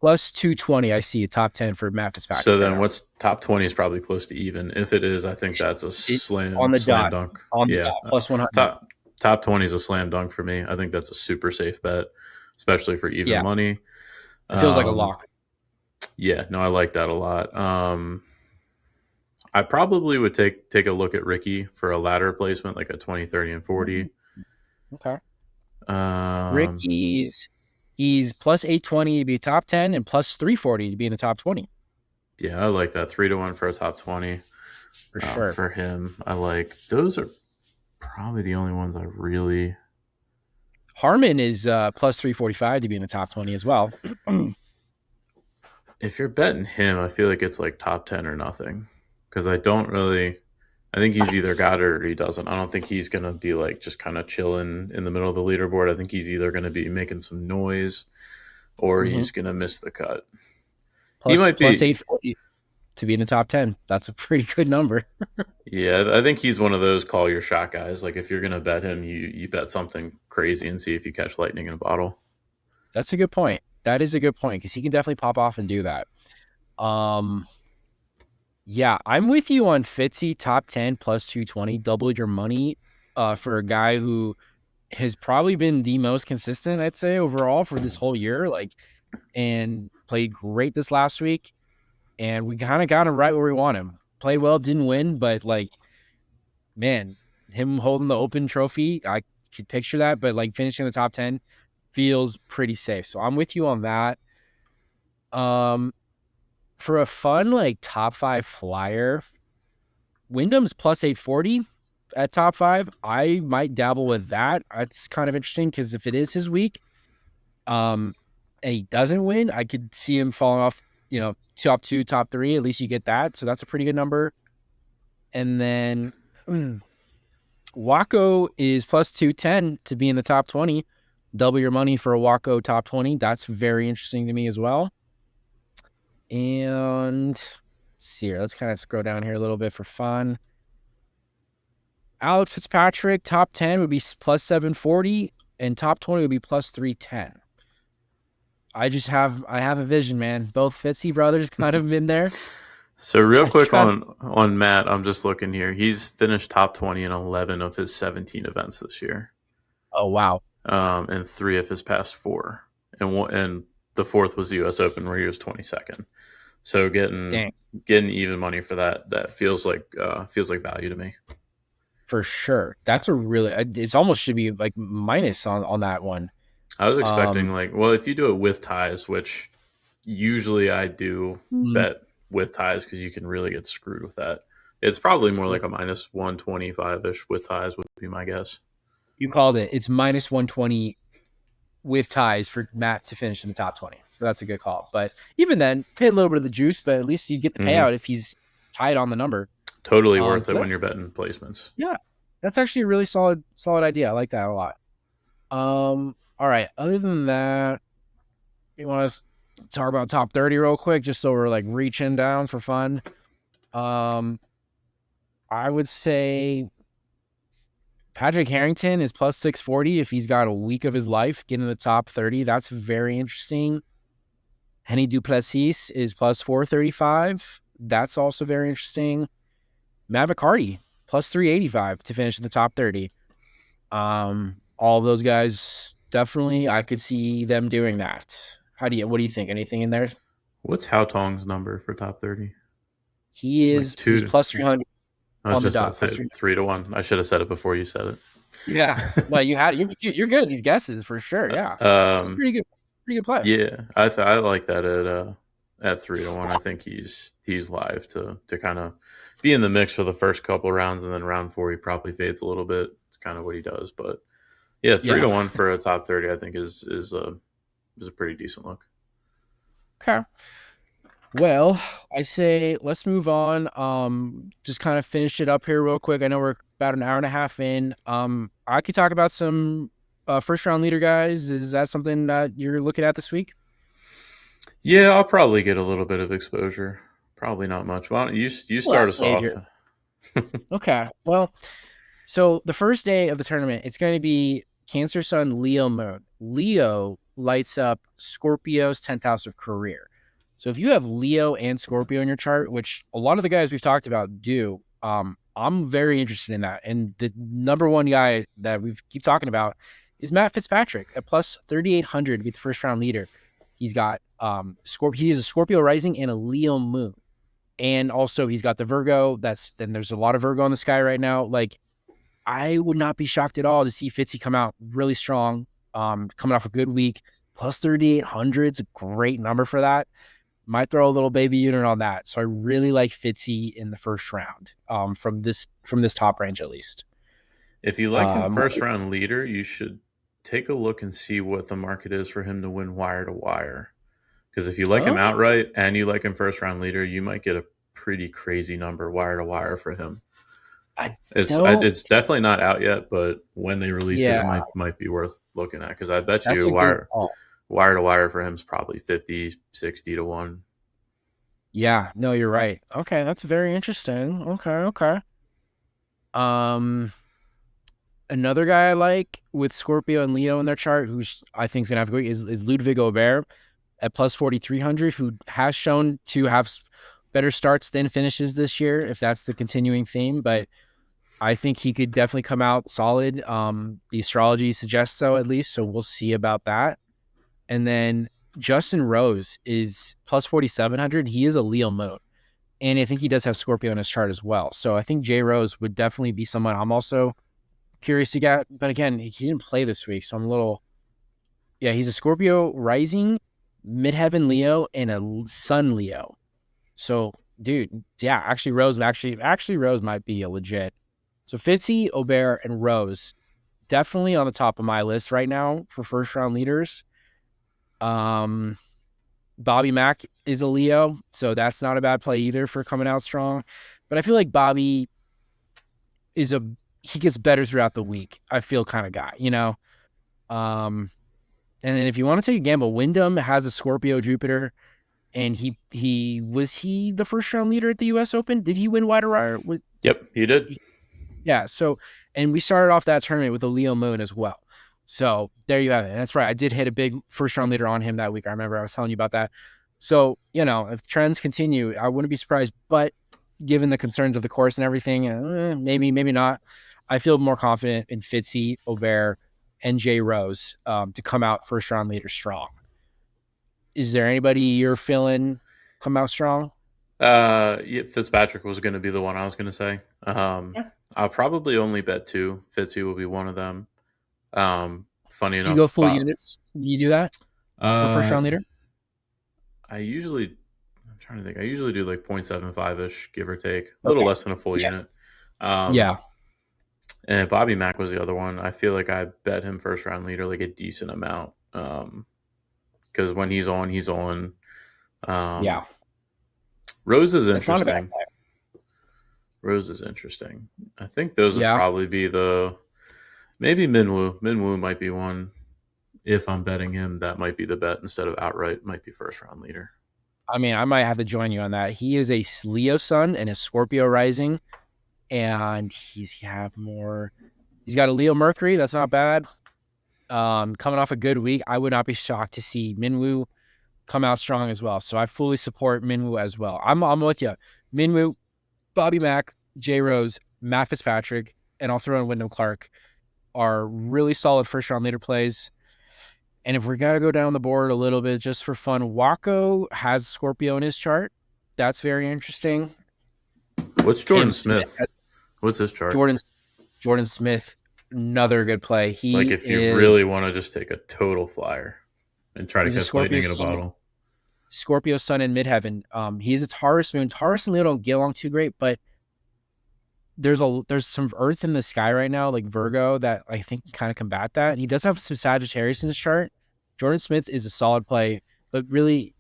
plus 220, I see a top 10 for Matt So Fitzpatrick right then, now. what's top 20 is probably close to even. If it is, I think that's a It, on slam the slam dot, dunk. on the Yeah, dot, plus 100. top 20 is a slam dunk for me. I think that's a super safe bet, especially for even Yeah, money. it feels like a Um, lock. yeah, no, I like that a lot. I probably would take a look at Ricky for a ladder placement, like a 20, 30, and Mhm. 40. Okay. Um, He's plus 820 to be top 10 and plus 340 to be in the top 20 yeah, I like that 3-1 for a top 20 for sure. for him. I like those are probably the only ones I really. Harmon is plus 345 to be in the top 20 as well. If you're betting him, I feel like it's like top 10 or nothing because I don't really. I think he's either got it or he doesn't. I don't think he's gonna be like just kind of chilling in the middle of the leaderboard. I think he's either gonna be making some noise or Mm-hmm. he's gonna miss the cut. He plus might plus be. 840 to be in the top 10. That's a pretty good number. Yeah, I think he's one of those call your shot guys. Like if you're gonna bet him, you bet something crazy and see if you catch lightning in a bottle. That's a good point. That is a good point because he can definitely pop off and do that. Um, yeah, I'm with you on Fitzy top 10 plus 220, double your money for a guy who has probably been the most consistent, I'd say, overall for this whole year. Like, and played great this last week. And we kind of got him right where we want him. Played well, didn't win, but like, man, him holding the Open trophy, I could picture that. But like finishing the top 10 feels pretty safe. So I'm with you on that. Um, for a fun like top five flyer, Wyndham's plus 840 at top five. I might dabble with that. That's kind of interesting because if it is his week, um, and he doesn't win, I could see him falling off, top two, top three. At least you get that. So that's a pretty good number. And then Wacko is plus 210 to be in the top 20. Double your money for a Wacko top 20. That's very interesting to me as well. And let's see here. Let's kind of scroll down here a little bit for fun. Alex Fitzpatrick, top 10 would be plus 740, and top 20 would be plus 310. I have a vision, man. Both Fitzy brothers kind of been there. So real That's quick kind of, on Matt, I'm just looking here. He's finished top 20 in 11 of his 17 events this year, oh, wow. and three of his past four, and the fourth was the U.S. Open where he was 22nd. So Dang, getting even money for that feels like value to me. for sure. That's a really, it's almost should be like minus on that one. I was expecting Um, like, well, if you do it with ties, which usually I do mm, bet with ties because you can really get screwed with that. It's probably more like a let's, minus 125 ish with ties would be my guess. you called it. It's minus 120 with ties for Matt to finish in the top 20. So that's a good call. But even then, pay a little bit of the juice, but at least you get the Mm-hmm. payout if he's tied on the number. Totally worth it So when you're betting placements. yeah, that's actually a really solid idea. I like that a lot. All right. Other than that, you want to talk about top 30 real quick, just so we're like reaching down for fun. Um, I would say Patrick Harrington is plus 640 if he's got a week of his life, get in the top 30. That's very interesting. Henny Duplessis is plus 435. That's also very interesting. Matt McCarty, plus 385 to finish in the top 30. All of those guys, definitely, I could see them doing that. What do you think? Anything in there? What's Hao Tong's number for top 30? Like He's two. plus 300 I was on the just about to dot. say Plus 300. 3 to 1. I should have said it before you said Yeah. it. Well, you're good at these guesses for sure. Yeah. It's um, pretty good play. yeah, I like that at 3 to 1. I think he's live to kind of be in the mix for the first couple rounds, and then round four he probably fades a little bit. It's kind of what he does, but yeah, three to Yeah. one for a top 30, I think is a pretty decent look. Okay. Well, I say let's move on. Just kind of finish it up here real quick. I know we're about an hour and a half in. I could talk about some first round leader guys. Is that something that you're looking at this week? Yeah, I'll probably get a little bit of exposure. Probably not much. Why don't you start Last us off? major. Okay. Well, so the first day of the tournament, it's going to be Cancer Sun Leo mode. Leo lights up Scorpio's 10th house of career. So if you have Leo and Scorpio in your chart, which a lot of the guys we've talked about do, I'm very interested in that. And the number one guy that we keep talking about is Matt Fitzpatrick at plus 3,800 to be the first round leader. He's got He is a Scorpio rising and a Leo moon, and also he's got the Virgo. There's a lot of Virgo in the sky right now. Like, I would not be shocked at all to see Fitzy come out really strong, coming off a good week. Plus 3,800 is a great number for that. Might throw a little baby unit on that. So I really like Fitzy in the first round, from this top range at least. If you like him Um, first round leader, you should take a look and see what the market is for him to win wire to wire. Because if you like him oh, outright and you like him first round leader, you might get a pretty crazy number wire to wire for him. I don't. It's definitely not out yet, but when they release it, it Yeah, might be worth looking at. Because I bet that's you a good call. wire to wire for him is probably 50, 60 to 1. Yeah, no, you're right. Okay, that's very interesting. Okay. Um, Another guy I like with Scorpio and Leo in their chart, who's I think is gonna have to go, is Ludwig Aubert at plus 4,300, who has shown to have better starts than finishes this year, if that's the continuing theme. But I think he could definitely come out solid. The astrology suggests so, at least. So we'll see about that. And then Justin Rose is plus 4,700. He is a Leo moon, and I think he does have Scorpio in his chart as well. So I think Jay Rose would definitely be someone I'm also curious to get. But again, he didn't play this week, so I'm a little. Yeah, he's a Scorpio rising, midheaven Leo, and a Sun Leo. So, dude, yeah, actually Rose might be a legit. So Fitzy, Aubert, and Rose definitely on the top of my list right now for first round leaders. Um, Bobby Mack is a Leo, so that's not a bad play either for coming out strong. But I feel like Bobby is he gets better throughout the week. I feel kind of guy, you know. Um, and then if you want to take a gamble, Wyndham has a Scorpio Jupiter, and he the first round leader at the U.S. Open. Did he win Wide Wire? Yep, he did. Yeah. So, and we started off that tournament with a Leo Moon as well. So there you have it. And that's right. I did hit a big first round leader on him that week. I remember I was telling you about that. So, if trends continue, I wouldn't be surprised. But given the concerns of the course and everything, maybe not. I feel more confident in Fitzy, Aubert, and Jay Rose to come out first round leader strong. Is there anybody you're feeling come out strong? Yeah, Fitzpatrick was going to be the one I was going to say. Yeah. I'll probably only bet two. Fitzy will be one of them. Funny Do you enough, go full units? You do that for first uh, round leader? I usually, I'm trying to think. I usually do like 0.75 ish, give or take, a little Okay. less than a full Yeah. unit. Um, Yeah. and Bobby Mack was the other one. I feel like I bet him first round leader like a decent amount. Because when he's on, he's on. Um, Yeah. Rose is That's not a bad interesting. play. Rose is interesting. I think those would Yeah. probably be the maybe Minwoo. Minwoo might be one. If I'm betting him, that might be the bet instead of outright. Might be first round leader. I mean, I might have to join you on that. He is a Leo sun and a Scorpio rising, and he's got a Leo Mercury. That's not bad. Coming off a good week, I would not be shocked to see Minwoo come out strong as well. So I fully support Minwoo as well. I'm with you. Minwoo, Bobby Mack, Jay Rose, Matt Fitzpatrick, and I'll throw in Wyndham Clark are really solid first round leader plays. And if we got to go down the board a little bit just for fun, Wako has Scorpio in his chart. That's very interesting. What's Cam Jordan Smith, Smith? What's his chart? Jordan Jordan Smith, another good play. Like He if you is really want to just take a total flyer and try to he's a catch Scorpio lightning in a sun, bottle. Scorpio sun in midheaven. He's a Taurus moon. Taurus and Leo don't get along too great, but there's some Earth in the sky right now, like Virgo, that I think can kind of combat that. He does have some Sagittarius in his chart. Jordan Smith is a solid play, but really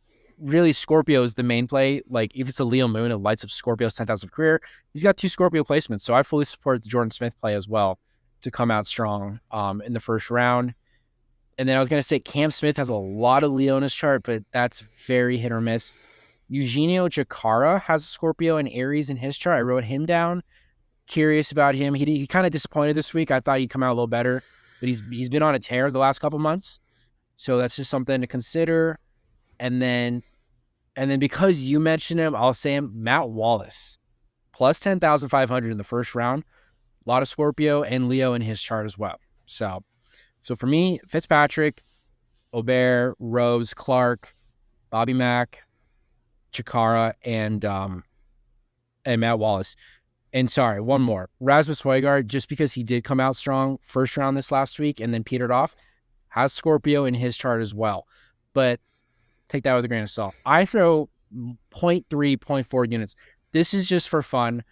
Scorpio is the main play. Like if it's a Leo moon, it lights up Scorpio's 10th house of career. He's got two Scorpio placements, so I fully support the Jordan Smith play as well to come out strong in the first round. And then I was gonna say Cam Smith has a lot of Leo in his chart, but that's very hit or miss. Eugenio Jakara has a Scorpio and Aries in his chart. I wrote him down. Curious about him. He kind of disappointed this week. I thought he'd come out a little better, but he's been on a tear the last couple months. So that's just something to consider. And then because you mentioned him, I'll say him, Matt Wallace, plus 10,500 in the first round. A lot of Scorpio and Leo in his chart as well. So for me, Fitzpatrick, Aubert, Rose, Clark, Bobby Mack, Chikara, and Matt Wallace. And sorry, one more. Rasmus Højgaard, just because he did come out strong first round this last week and then petered off, has Scorpio in his chart as well. But take that with a grain of salt. I throw 0.3, 0.4 units. This is just for fun.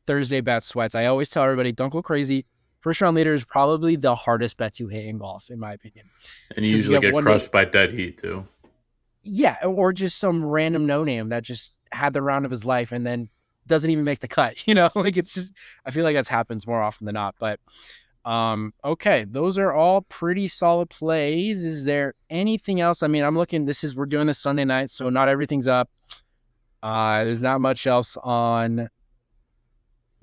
Thursday bet sweats. I always tell everybody, don't go crazy. First round leader is probably the hardest bet to hit in golf, in my opinion. And you Because you usually have get one day, crushed by dead heat too. yeah, or just some random no name that just had the round of his life and then doesn't even make the cut. Like it's just, I feel like that happens more often than not. But okay, those are all pretty solid plays. Is there anything else? I mean, I'm looking. We're doing this Sunday night, so not everything's up. There's not much else on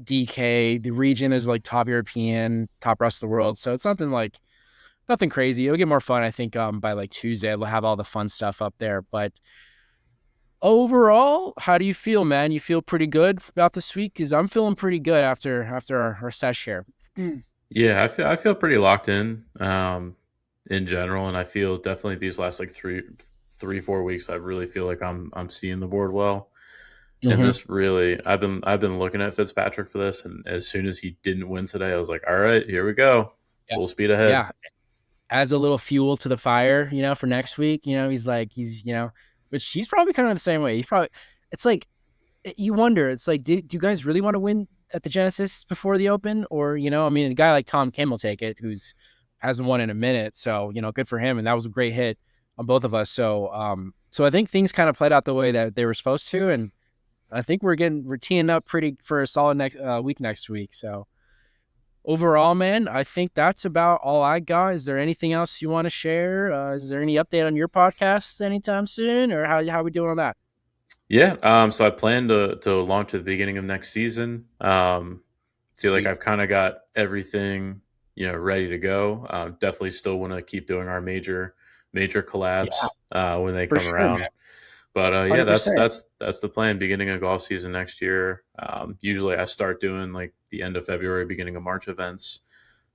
DK. The region is like top European, top rest of the world, so it's nothing crazy. It'll get more fun, I think. By like Tuesday, we'll have all the fun stuff up there. But overall, how do you feel, man? You feel pretty good about this week? Because I'm feeling pretty good after our sesh here. Yeah, I feel pretty locked in general, and I feel definitely these last like 3 4 weeks, I really feel like I'm seeing the board well. And Mm-hmm. this really, I've been looking at Fitzpatrick for this, and as soon as he didn't win today, I was like, all right, here we go, Yeah, full speed ahead. yeah. Adds a little fuel to the fire, for next week. Which he's probably kind of the same way. It's like, you wonder, it's like, do you guys really want to win at the Genesis before the Open? Or, I mean, a guy like Tom Kim will take it, who's hasn't won in a minute. So, good for him. And that was a great hit on both of us. So I think things kind of played out the way that they were supposed to. And I think we're teeing up pretty for a solid week next week. So, overall, man, I think that's about all I got. Is there anything else you want to share? Is there any update on your podcast anytime soon, or how we doing on that? Yeah, so I plan to launch at the beginning of next season. Feel like Sweet. I've kind of got everything ready to go. Definitely still want to keep doing our major Yeah, collabs when they for come sure, around. man. But yeah, that's 100%. that's that's the plan. Beginning of golf season next year. Usually, I start doing like the end of February, beginning of March events,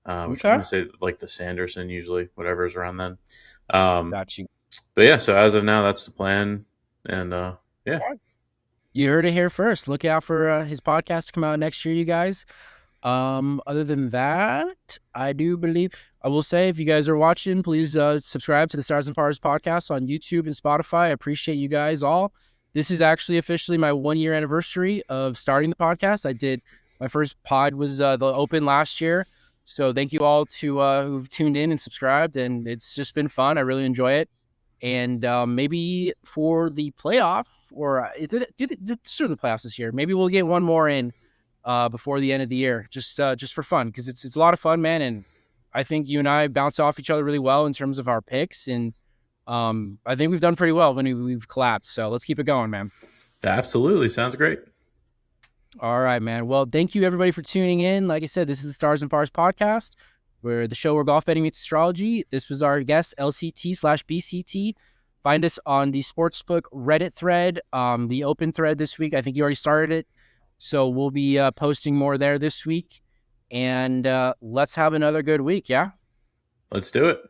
which I'm Okay. going to say like the Sanderson usually, whatever's around then. Um, Got you. but yeah, so as of now, that's the plan, and yeah, You heard it here first. Look out for his podcast to come out next year, you guys. Other than that, I do believe I will say if you guys are watching, please subscribe to the Stars and Bars podcast on YouTube and Spotify. I appreciate you guys all. This is actually officially my 1 year anniversary of starting the podcast. I did my first pod was the open last year. So thank you all to who've tuned in and subscribed, and it's just been fun. I really enjoy it. And maybe for the playoff, or do the playoffs this year. Maybe we'll get one more in before the end of the year, just for fun, because it's a lot of fun, man. And I think you and I bounce off each other really well in terms of our picks, and I think we've done pretty well when we've collapsed. So let's keep it going, man. absolutely sounds great. All right, man. Well, thank you everybody for tuning in. Like I said, this is the Stars and Bars podcast, where the show where golf betting meets astrology. This was our guest, LCT/BCT. Find us on the Sportsbook Reddit thread, the open thread this week. I think you already started it. So we'll be posting more there this week. And let's have another good week, yeah? Let's do it.